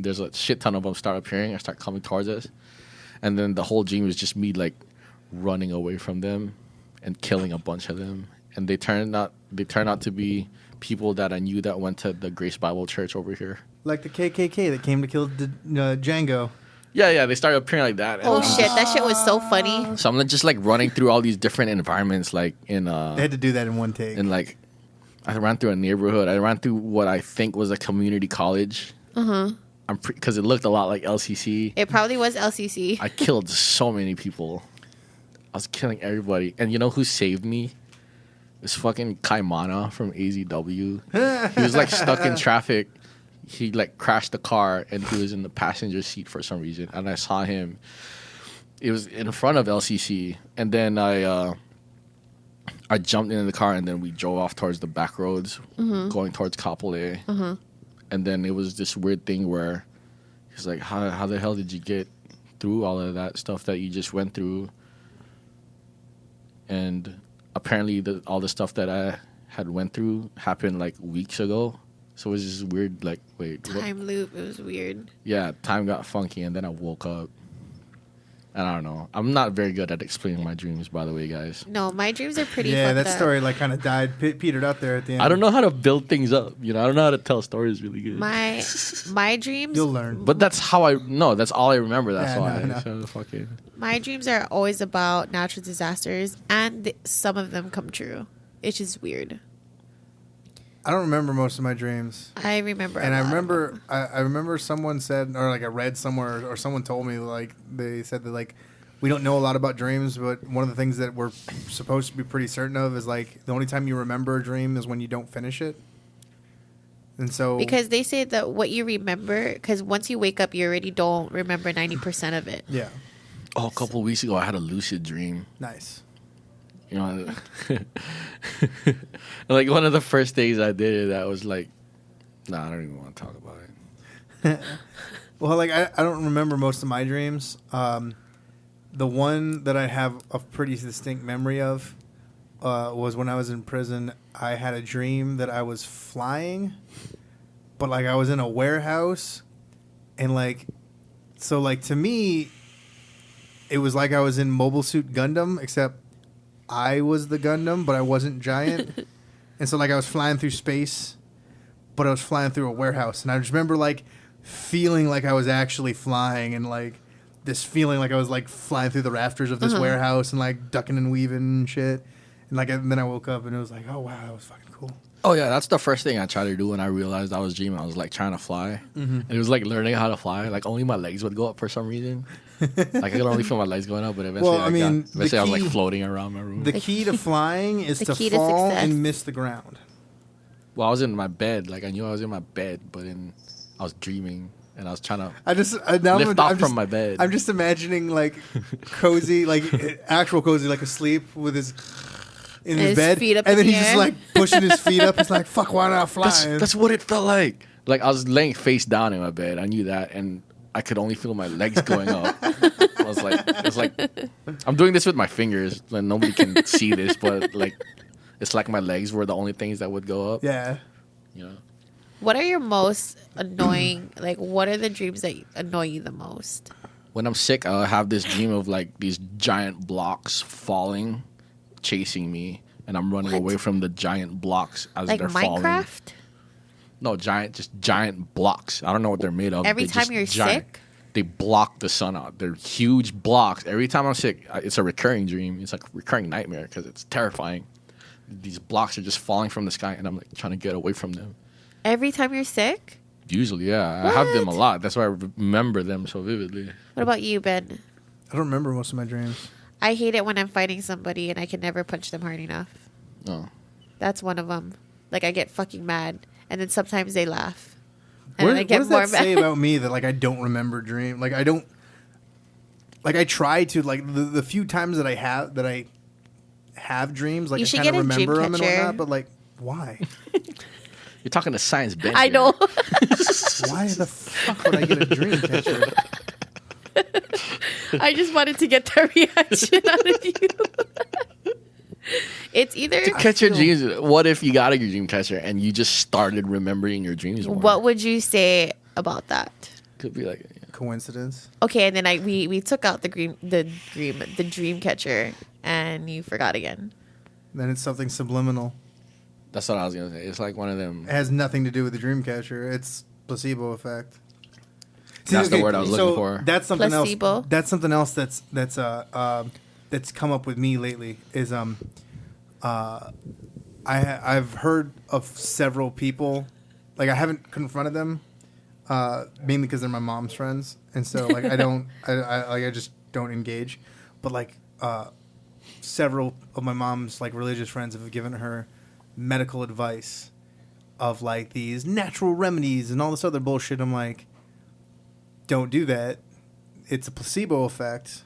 there's a shit ton of them start appearing and start coming towards us. And then the whole dream is just me like running away from them and killing a bunch of them. And they turn out to be people that I knew that went to the Grace Bible Church over here. Like the KKK that came to kill Django. Yeah, they started appearing like that. Oh shit, that shit was so funny. So I'm like, just like running through all these different environments, like in They had to do that in one take. And like, I ran through a neighborhood. I ran through what I think was a community college. Because it looked a lot like LCC. It probably was LCC. I killed so many people. I was killing everybody. And you know who saved me? This fucking Kaimana from AZW. He was like stuck in traffic. He like crashed the car and he was in the passenger seat for some reason. And I saw him. It was in front of LCC. And then I jumped into the car and then we drove off towards the back roads, going towards Kapolei. And then it was this weird thing where he's like, how the hell did you get through all of that stuff that you just went through? And apparently all the stuff that I had went through happened like weeks ago. So it was just weird, like, wait. Time loop, it was weird. Yeah, time got funky and then I woke up. And I don't know. I'm not very good at explaining my dreams, by the way, guys. No, my dreams are pretty Yeah, fucked that up. story like kind of died, petered out there at the end. I don't know how to build things up. I don't know how to tell stories really good. My dreams... You'll learn. But that's how that's all I remember. That's why. No. So fucking... My dreams are always about natural disasters, and some of them come true. It's just weird. I don't remember most of my dreams. I remember. And I remember someone said, or like I read somewhere, or someone told me, like they said that like we don't know a lot about dreams, but one of the things that we're supposed to be pretty certain of is like the only time you remember a dream is when you don't finish it. And so because they say that what you remember, because once you wake up, you already don't remember 90% of it. Yeah. Oh, a couple of weeks ago, I had a lucid dream. Nice. Like one of the first days I did it, I was like, nah, I don't even want to talk about it. Well, like I don't remember most of my dreams. The one that I have a pretty distinct memory of was when I was in prison. I had a dream that I was flying, but like I was in a warehouse, and like, so like to me, it was like I was in Mobile Suit Gundam, except I was the Gundam, but I wasn't giant. And so like I was flying through space, but I was flying through a warehouse, and I just remember like feeling like I was actually flying, and like this feeling like I was like flying through the rafters of this warehouse and like ducking and weaving and shit. And then I woke up and it was like, oh wow, that was fucking cool. Oh yeah, that's the first thing I tried to do when I realized I was dreaming. I was like trying to fly, and it was like learning how to fly. Like only my legs would go up for some reason. Like I could only feel my legs going up, but eventually, I was like floating around my room. The key to flying is to key to fall success. and miss the ground. Well, I was in my bed. Like I knew I was in my bed, but I was dreaming. And I was trying to lift off from my bed. I'm just imagining like cozy, like actual cozy, like asleep with his bed, feet up and then in the he's just air. like pushing his feet up. He's like, "Fuck, why not fly?" That's what it felt like. Like I was laying face down in my bed. I knew that, and I could only feel my legs going up. I was like, I'm doing this with my fingers, and nobody can see this, but like, it's like my legs were the only things that would go up. Yeah. What are your most annoying, like, what are the dreams that annoy you the most? When I'm sick, I'll have this dream of like these giant blocks falling, chasing me, and I'm running away from the giant blocks as Like they're falling. Minecraft? No, just giant blocks. I don't know what they're made of. Every They're time just you're giant. sick? They block the sun out. They're huge blocks. Every time I'm sick, it's a recurring dream. It's like a recurring nightmare because it's terrifying. These blocks are just falling from the sky, and I'm like trying to get away from them. Every time you're sick? Usually, yeah. I have them a lot. That's why I remember them so vividly. What about you, Ben? I don't remember most of my dreams. I hate it when I'm fighting somebody and I can never punch them hard enough. Oh. That's one of them. Like, I get fucking mad. And then sometimes they laugh. And What then I get does more that say mad. about me that like I don't remember dream? Like I don't. Like I try to like the few times that I have dreams, like You I should kind of get a dream remember them and catcher. whatnot. But like, why? You're talking to Science Ben. I know. Why the fuck would I get a dream catcher? I just wanted to get the reaction out of you. It's either To catch your dreams. What if you got a dream catcher and you just started remembering your dreams more? What would you say about that? Could be like Coincidence. Okay, and then we took out the dream catcher, and you forgot again. Then it's something subliminal. That's what I was gonna say. It's like one of them. It has nothing to do with the dream catcher. It's placebo effect. That's the word I was looking for. That's something Placebo. else. That's something else that's come up with me lately. Is I've heard of several people, like I haven't confronted them, mainly because they're my mom's friends, and so like I just don't engage. But like several of my mom's like religious friends have given her medical advice of like these natural remedies and all this other bullshit. I'm like, don't do that. It's a placebo effect,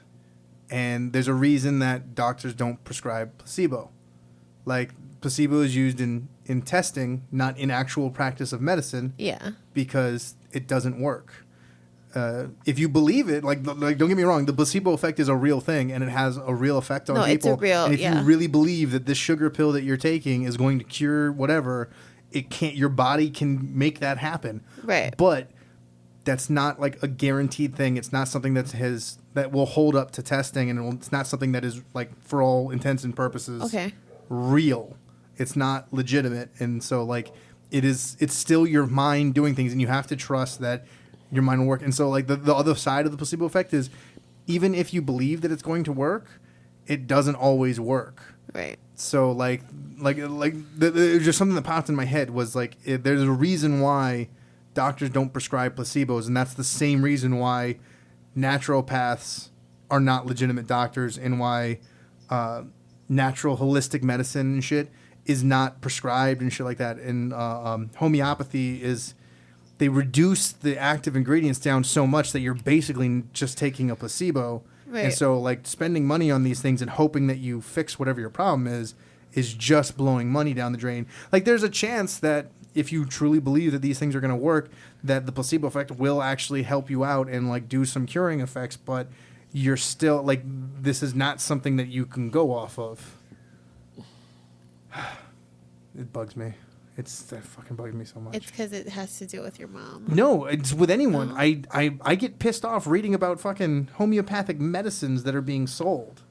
and there's a reason that doctors don't prescribe placebo. Like, placebo is used in testing, not in actual practice of medicine. Yeah. Because it doesn't work. If you believe it, like don't get me wrong, the placebo effect is a real thing, and it has a real effect on people. It's a real, and if you really believe that this sugar pill that you're taking is going to cure whatever, it can't. Your body can make that happen. Right. But that's not like a guaranteed thing. It's not something that will hold up to testing, and it's not something that is like for all intents and purposes real. It's not legitimate, and so like it's still your mind doing things, and you have to trust that your mind will work. And so like the other side of the placebo effect is, even if you believe that it's going to work, it doesn't always work. Right. So there's just something that popped in my head was like there's a reason why doctors don't prescribe placebos, and that's the same reason why naturopaths are not legitimate doctors, and why natural holistic medicine and shit is not prescribed and shit like that. And homeopathy is, they reduce the active ingredients down so much that you're basically just taking a placebo. Right. And so like spending money on these things and hoping that you fix whatever your problem is just blowing money down the drain. Like there's a chance that if you truly believe that these things are going to work, that the placebo effect will actually help you out and like do some curing effects, but you're still like, this is not something that you can go off of. It bugs me. That fucking bugs me so much. It's because it has to do with your mom. No, it's with anyone. I get pissed off reading about fucking homeopathic medicines that are being sold.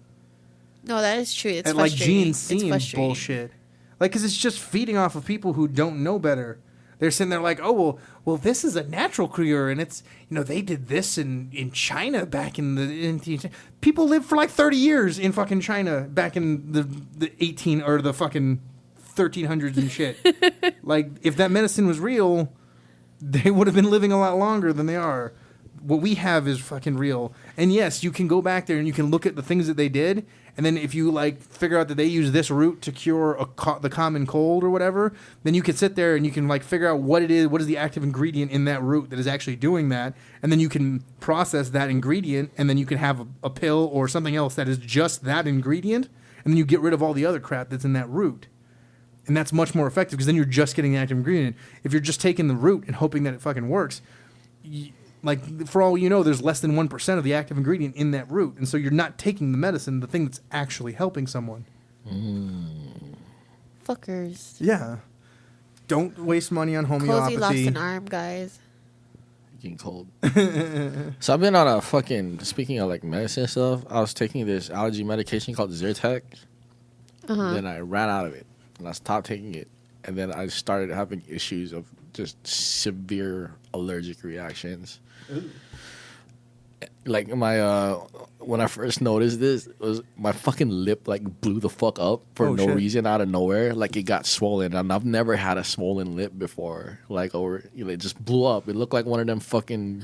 No, that is true. It's and like frustrating. GNC and bullshit. Like, because it's just feeding off of people who don't know better. They're sitting there like, oh, well, this is a natural cure, and it's, they did this in China back in the... people lived for like 30 years in fucking China back in the 18 or the fucking 1300s and shit. Like, if that medicine was real, they would have been living a lot longer than they are. What we have is fucking real. And yes, you can go back there and you can look at the things that they did, and then if you like figure out that they use this root to cure the common cold or whatever, then you can sit there and you can like figure out what it is, what is the active ingredient in that root that is actually doing that, and then you can process that ingredient, and then you can have a pill or something else that is just that ingredient, and then you get rid of all the other crap that's in that root. And that's much more effective because then you're just getting the active ingredient. If you're just taking the root and hoping that it fucking works, like, for all you know, there's less than 1% of the active ingredient in that root. And so you're not taking the medicine, the thing that's actually helping someone. Fuckers. Yeah. Don't waste money on homeopathy. Cozy lost an arm, guys. Getting cold. So I've been on a fucking, speaking of like medicine stuff, I was taking this allergy medication called Zyrtec. Then I ran out of it. And I stopped taking it. And then I started having issues of just severe allergic reactions. Ooh. Like my when I first noticed this, it was my fucking lip like blew the fuck up for no reason out of nowhere. Like it got swollen, and I've never had a swollen lip before. Like it just blew up. It looked like one of them fucking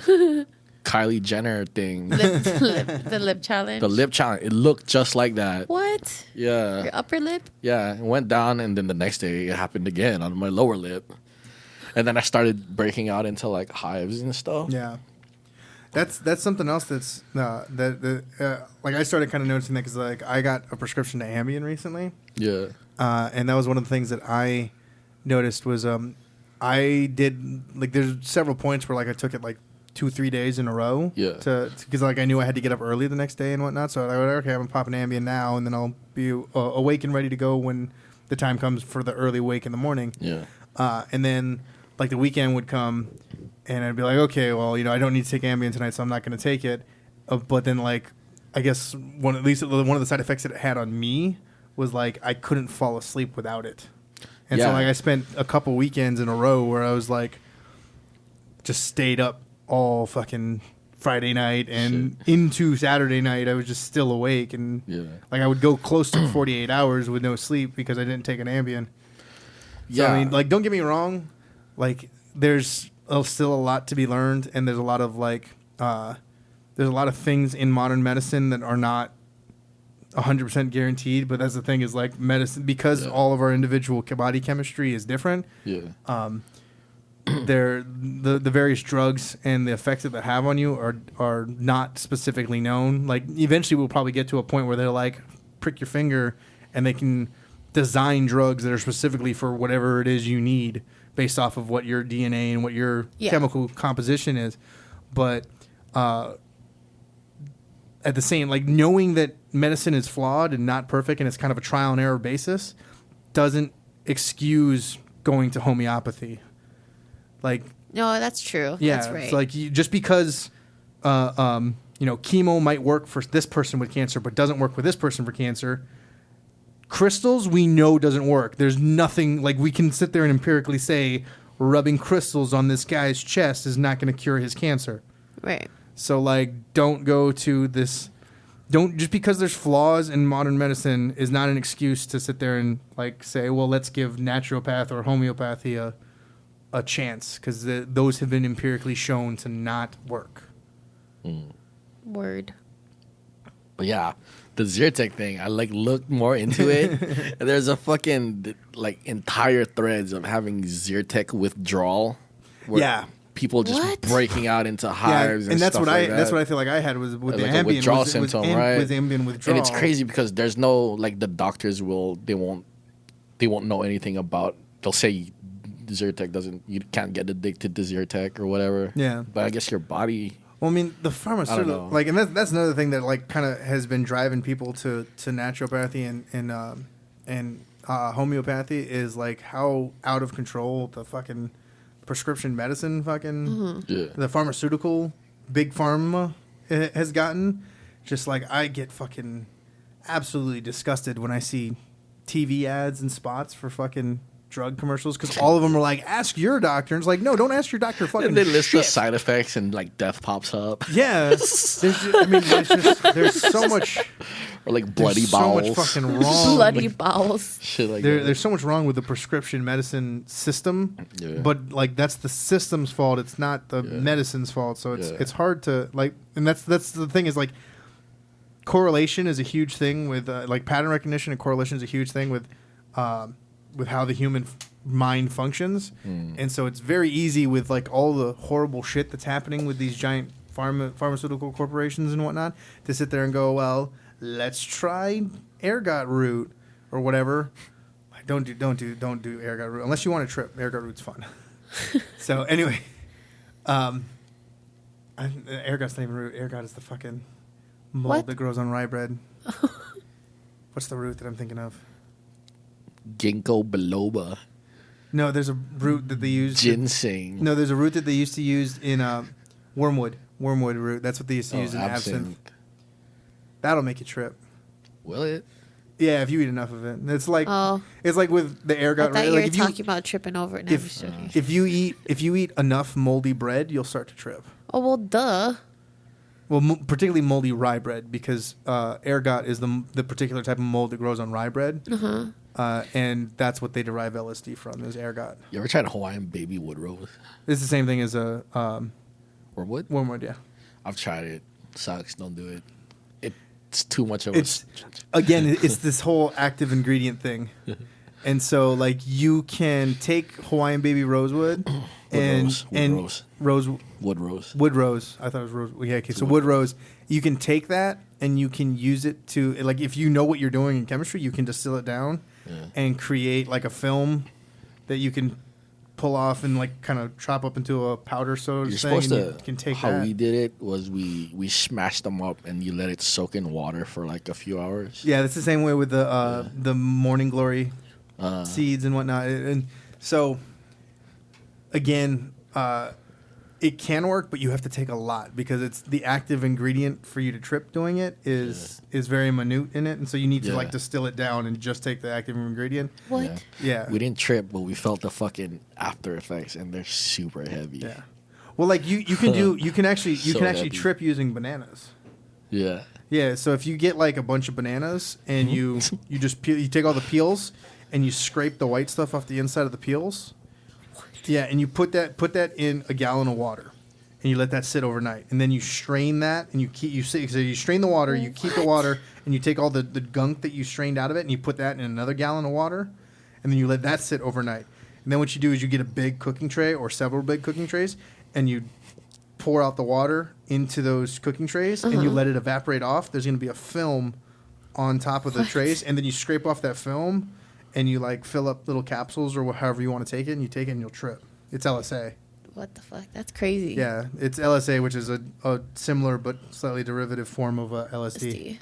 Kylie Jenner things. The lip challenge. The lip challenge. It looked just like that. What? Yeah. Your upper lip? Yeah. It went down, and then the next day it happened again on my lower lip. And then I started breaking out into like hives and stuff. Yeah, that's something else that's like I started kind of noticing that because like I got a prescription to Ambien recently. Yeah, and that was one of the things that I noticed was I did like there's several points where like I took it like 2-3 days in a row. Yeah. Because like I knew I had to get up early the next day and whatnot. So I was okay, I'm popping Ambien now, and then I'll be awake and ready to go when the time comes for the early wake in the morning. Yeah. And then like the weekend would come, and I'd be like, okay, well, I don't need to take Ambien tonight, so I'm not going to take it. But then like I guess one of the side effects that it had on me was like I couldn't fall asleep without it. And so like I spent a couple weekends in a row where I was like just stayed up all fucking Friday night and into Saturday night. I was just still awake, and like I would go close to 48 hours with no sleep because I didn't take an Ambien. So, I mean, like, don't get me wrong, like there's still a lot to be learned, and there's a lot of like there's a lot of things in modern medicine that are not 100% guaranteed. But that's the thing is like medicine, because all of our individual body chemistry is different. The various drugs and the effects that they have on you are not specifically known. Like eventually we'll probably get to a point where they're like prick your finger and they can design drugs that are specifically for whatever it is you need based off of what your DNA and what your chemical composition is. But at the same, like knowing that medicine is flawed and not perfect and it's kind of a trial and error basis doesn't excuse going to homeopathy. Like, no, that's true. Yeah, that's right. It's like just because chemo might work for this person with cancer, but doesn't work with this person for cancer. Crystals we know doesn't work. There's nothing like we can sit there and empirically say rubbing crystals on this guy's chest is not going to cure his cancer. Right. So like, don't go to this. Don't just because there's flaws in modern medicine is not an excuse to sit there and like say, well, let's give naturopath or homeopathy a chance, because those have been empirically shown to not work. Word. But yeah, the Zyrtec thing, I like looked more into it. And there's a fucking like entire threads of having Zyrtec withdrawal. People just breaking out into hives, and that's stuff what like that. That's what I feel like I had was with like the a Ambien withdrawal symptom, right? With Ambien withdrawal, and it's crazy because there's no like the doctors won't know anything about. They'll say you can't get addicted to Zyrtec or whatever. Yeah, but I guess your body. Well, I mean, the pharmaceutical, like, and that's another thing that like kind of has been driving people to naturopathy and homeopathy is like how out of control the fucking prescription medicine the pharmaceutical big pharma has gotten. Just like I get fucking absolutely disgusted when I see TV ads and spots for fucking drug commercials, because all of them are like, ask your doctor. And it's like, no, don't ask your doctor fucking and they list shit. the side effects and like death pops up. Yeah. There's so much. Or like bloody bowels. So much fucking wrong. Bloody bowels. Shit like that. There's so much wrong with the prescription medicine system. Yeah. But like that's the system's fault. It's not the medicine's fault. So it's hard to like, and that's the thing is like, correlation is a huge thing with like pattern recognition, and correlation is a huge thing with how the human mind functions. And so it's very easy with like all the horrible shit that's happening with these giant pharmaceutical corporations and whatnot to sit there and go, well, let's try ergot root or whatever. Don't do ergot root unless you want to trip. Ergot root's fun. So anyway, ergot's not even root. Ergot is the fucking mold that grows on rye bread. What's the root that I'm thinking of? Ginkgo biloba. No, there's a root that they use. Ginseng. No, there's a root that they used to use in wormwood. Wormwood root. That's what they used to use in absinthe. That'll make you trip. Will it? Yeah, if you eat enough of it. It's like with the ergot. I thought you were talking about tripping over it. If you eat enough moldy bread, you'll start to trip. Oh well, duh. Well, particularly moldy rye bread, because ergot is the particular type of mold that grows on rye bread. And that's what they derive LSD from, is ergot. You ever tried Hawaiian baby wood rose? It's the same thing as a wormwood. Wormwood, yeah. I've tried it. Sucks. Don't do it. It's too much of it's this whole active ingredient thing. And so like you can take Hawaiian baby rosewood wood rose. I thought it was rose. Yeah, okay. So wood rose, you can take that and you can use it to, like, if you know what you're doing in chemistry, you can distill it down and create like a film that you can pull off and like kind of chop up into a powder You're thing. supposed And to. you can take how that. we did it was we smashed them up and you let it soak in water for like a few hours. Yeah, that's the same way with the Morning Glory seeds and whatnot. And so, again, it can work, but you have to take a lot because it's the active ingredient for you to trip doing it is very minute in it, and so you need to like distill it down and just take the active ingredient. What? Yeah. We didn't trip, but we felt the fucking after effects, and they're super heavy. Yeah. Well, like you can actually heavy. trip using bananas. Yeah. Yeah, so if you get like a bunch of bananas and you just you take all the peels and you scrape the white stuff off the inside of the peels. Yeah, and you put that in a gallon of water, and you let that sit overnight, and then you strain that, and so you strain the water, you keep the water, and you take all the gunk that you strained out of it, and you put that in another gallon of water, and then you let that sit overnight, and then what you do is you get a big cooking tray or several big cooking trays, and you pour out the water into those cooking trays, and you let it evaporate off. There's going to be a film on top of the trays, and then you scrape off that film. And you like fill up little capsules or however you want to take it, and you take it and you'll trip. It's LSA. What the fuck? That's crazy. Yeah, it's LSA, which is a similar but slightly derivative form of LSD.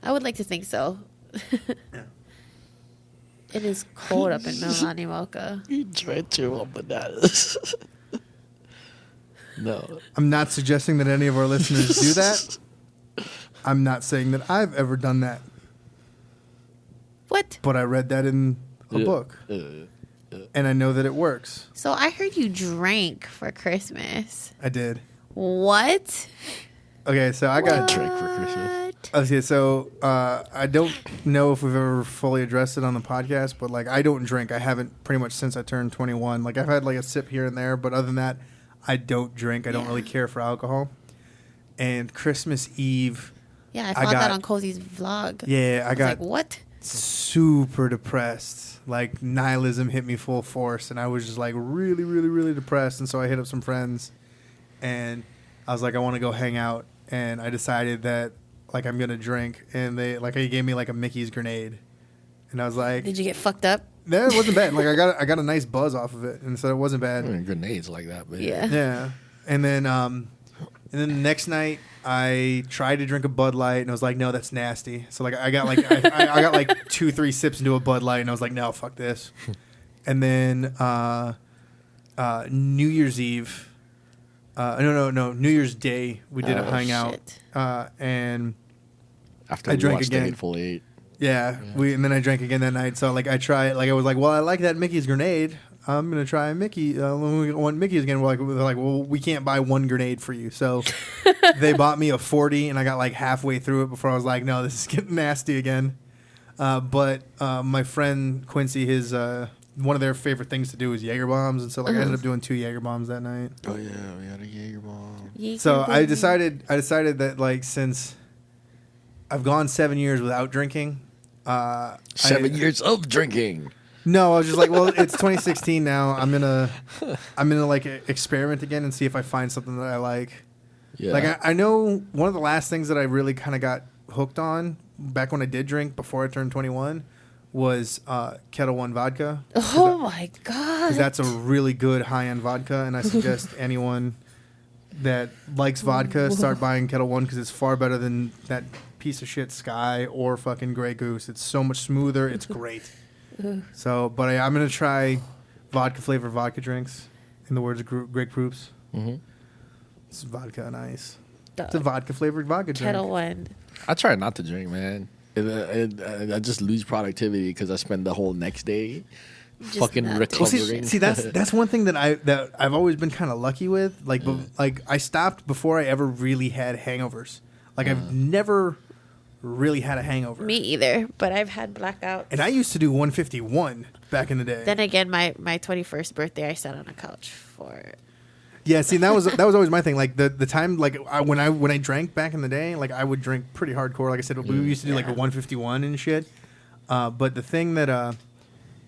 I would like to think so. It is cold up in Milani Mocha. You tried to on bananas. No. I'm not suggesting that any of our listeners do that. I'm not saying that I've ever done that. What? But I read that in a book. And I know that it works. So I heard you drank for Christmas. I did. What? Okay, so I got drink for Christmas. Okay, so I don't know if we've ever fully addressed it on the podcast, but like I don't drink. I haven't pretty much since I turned 21. Like I've had like a sip here and there, but other than that, I don't drink. I don't really care for alcohol. And Christmas Eve, Yeah, I found that on Cozy's vlog. Yeah, I got like, what? super depressed. Like nihilism hit me full force, and I was just like really, really, really depressed. And so I hit up some friends, and I was like, I want to go hang out. And I decided that like I'm gonna drink, and he gave me like a Mickey's grenade, and I was like, Did you get fucked up? no, it wasn't bad. Like I got a nice buzz off of it, and so it wasn't bad. I mean, grenades like that, but Yeah. Yeah, and then the next night I tried to drink a Bud Light, and I was like, no, that's nasty. So like I got like I got like 2-3 sips into a Bud Light, and I was like, no, fuck this. And then New Year's Eve. No. New Year's Day, we did a hangout, and after I we drank watched again. the Hateful Eight. Yeah, and then I drank again that night. So like I tried, like I was like, well, I like that Mickey's grenade. I'm gonna try a Mickey. When we want Mickey's again, they're like, well, we can't buy one grenade for you. So they bought me a 40, and I got like halfway through it before I was like, no, this is getting nasty again. But my friend Quincy, his one of their favorite things to do is Jaeger bombs, and so like I ended up doing 2 Jaeger bombs that night. Oh yeah, we had a Jaeger bomb. So I decided that like since I've gone 7 years without drinking, 7 years of drinking. No, I was just like, well, it's 2016 now. I'm gonna like experiment again and see if I find something that I like. Yeah. Like I know one of the last things that I really kind of got hooked on back when I did drink before I turned 21 was Kettle One vodka. Oh my god! Because that's a really good high-end vodka, and I suggest anyone that likes vodka start buying Kettle One because it's far better than that piece of shit Sky or fucking Grey Goose. It's so much smoother. It's great. So, but I'm gonna try vodka-flavored vodka drinks. In the words of Greg Proops, it's vodka and ice. It's a vodka-flavored vodka drink. Kettle One. I try not to drink, man. I just lose productivity because I spend the whole next day fucking not recovering. See, that's one thing that I've always been kind of lucky with. Like, like I stopped before I ever really had hangovers. Like I've never really had a hangover. Me either, but I've had blackouts. And I used to do 151 back in the day. Then again, my 21st birthday, I sat on a couch for it. Yeah, see, that was always my thing. Like the time, like when I drank back in the day, like I would drink pretty hardcore. Like I said, we used to do like a 151 and shit. But the thing that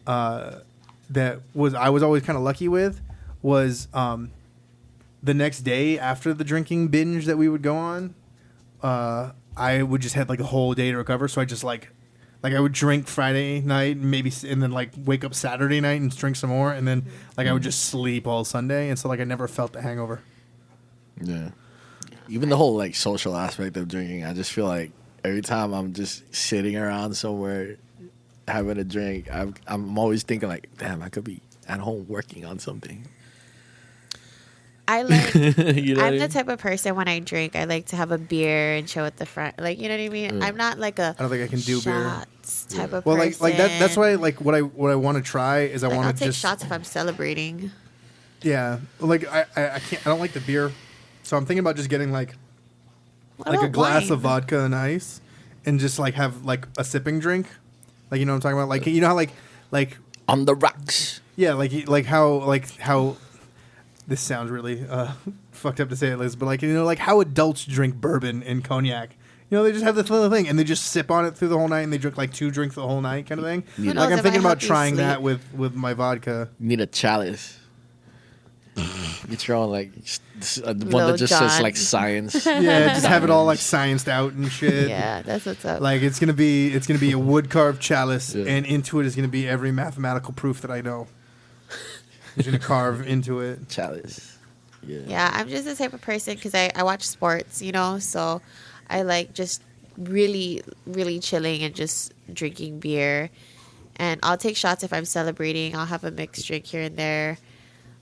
that was I was always kind of lucky with was the next day after the drinking binge that we would go on, I would just have like a whole day to recover. So I just like Like I would drink Friday night, maybe, and then like wake up Saturday night and drink some more, and then like I would just sleep all Sunday, and so like I never felt the hangover. Yeah. Even the whole like social aspect of drinking, I just feel like every time I'm just sitting around somewhere having a drink, I'm always thinking like, damn, I could be at home working on something. I like. You know what I I'm the mean? type of person when I drink, I like to have a beer and chill at the front. Like, you know what I mean? I'm not like a I don't think I can do beer. shots type of Well, person. like that. That's why like what I want to try is I Like, want I'll to take just shots if I'm celebrating. Yeah, like I can't. I don't like the beer, so I'm thinking about just getting like What a about glass wine? of vodka and ice, and just like have like a sipping drink, like you know what I'm talking about. Like you know how like On the rocks. yeah, like how this sounds really fucked up to say it, Liz, but like you know like how adults drink bourbon and cognac. You know, they just have this little thing, and they just sip on it through the whole night, and they drink like 2 drinks the whole night, kind of thing. Who knows, Like I'm it thinking might about help you trying that sleep. with my vodka. You need a chalice. Get your own like one Little that just says John. like science. Yeah, just have it all like scienced out and shit. Yeah, that's what's up. Like it's gonna be a wood carved chalice, Yeah. and into it is gonna be every mathematical proof that I know. He's gonna carve into it. Chalice. Yeah. Yeah, I'm just the type of person because I watch sports, you know, so I like just really, really chilling and just drinking beer. And I'll take shots if I'm celebrating. I'll have a mixed drink here and there.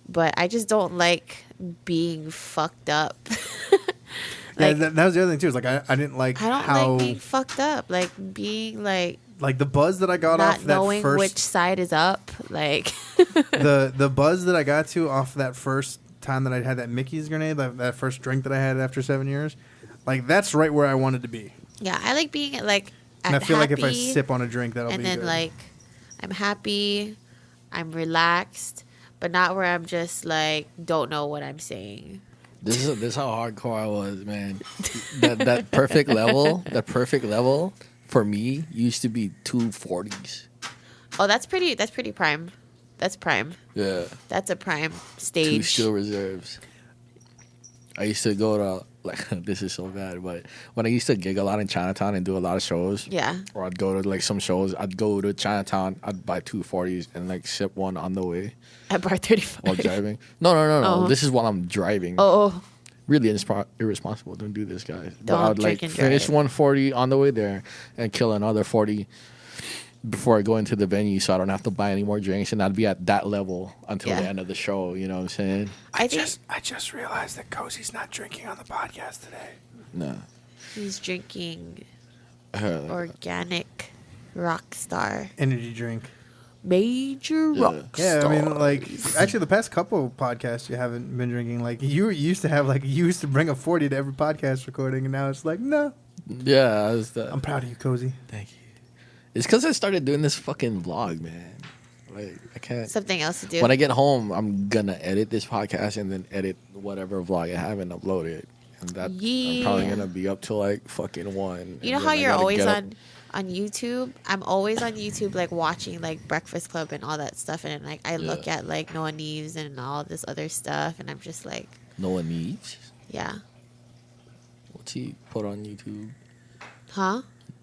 But I just don't like being fucked up. Yeah, Like, that was the other thing too. Is like I didn't like I don't how like being fucked up. Like being like like the buzz that I got not off that knowing first which side is up. Like the buzz that I got to off that first time that I had that Mickey's grenade, that first drink that I had after 7 years, like that's right where I wanted to be. yeah, I like being like And I feel like if I happy. sip on a drink, that'll And be then good. like I'm happy, I'm relaxed, but not where I'm just like don't know what I'm saying. This is how hardcore I was, man. that perfect level for me used to be 240s. Oh, that's pretty prime. That's prime. Yeah. That's a prime 2 stage. steel reserves. I used to go to like this is so bad, but when I used to gig a lot in Chinatown and do a lot of shows, Yeah. or I'd go to like some shows, I'd go to Chinatown, I'd buy 240s and like sip one on the way At bar 35. while driving. No. Oh. This is while I'm driving. Oh, Really irresponsible. Don't do this, guys. But Don't I would drink like and finish drive. 140 on the way there and kill another 40 before I go into the venue, so I don't have to buy any more drinks, and I'd be at that level until Yeah. the end of the show. You know what I'm saying? I think I just realized that Cozy's not drinking on the podcast today. No. he's drinking Uh, organic Rockstar. Energy drink. Major Yeah. Rockstar. Yeah, I mean, like, actually, the past couple of podcasts you haven't been drinking. Like, you used to bring a 40 to every podcast recording, and now it's like, no. yeah, I was I'm proud of you, Cozy. Thank you. It's because I started doing this fucking vlog, man. Like, I can't. Something else to do. When I get home, I'm gonna edit this podcast and then edit whatever vlog I have and upload it. And that I'm probably Yeah. gonna be up till like fucking 1. You know And how then I you're gotta always get up. on YouTube? I'm always on YouTube, like watching like Breakfast Club and all that stuff, and like I look Yeah. at like Noah Neves and all this other stuff, and I'm just like, No one needs. yeah, What's he put on YouTube? huh?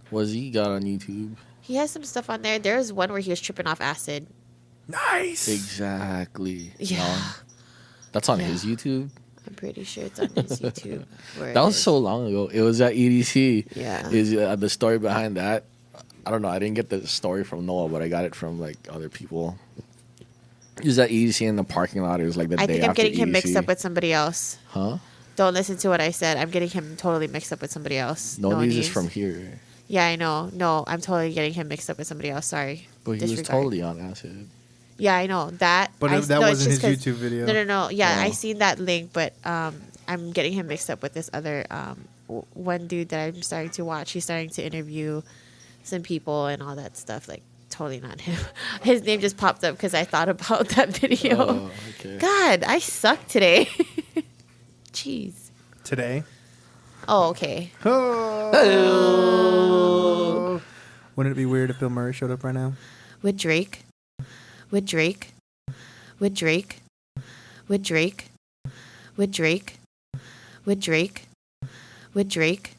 What's he got on YouTube? He has some stuff on there. There's one where he was tripping off acid. Nice. Exactly. Yeah. No. That's on Yeah. his YouTube. I'm pretty sure it's on his YouTube. Where That it was is. so long ago. It was at EDC. Yeah. Is the story behind that? I don't know. I didn't get the story from Noah, but I got it from like other people. It was at EDC in the parking lot. It was like the I day think I'm after getting him EDC. mixed up with somebody else. Huh? Don't listen to what I said. I'm getting him totally mixed up with somebody else. No Noah news is Neves. from here. Yeah, I know. No, I'm totally getting him mixed up with somebody else. Sorry. But he was Disregard. totally on acid. Yeah, I know that. But I, that no, it's wasn't just his 'cause- YouTube video. No. Yeah, I Oh. seen that link, but I'm getting him mixed up with this other one dude that I'm starting to watch. He's starting to interview some people and all that stuff. Like totally not him. His name just popped up because I thought about that video. Oh, okay. God, I suck today. Jeez. Today. Oh, okay. Oh. Wouldn't it be weird if Bill Murray showed up right now? With Drake. With Drake. With Drake. With Drake. With Drake. With Drake. With Drake.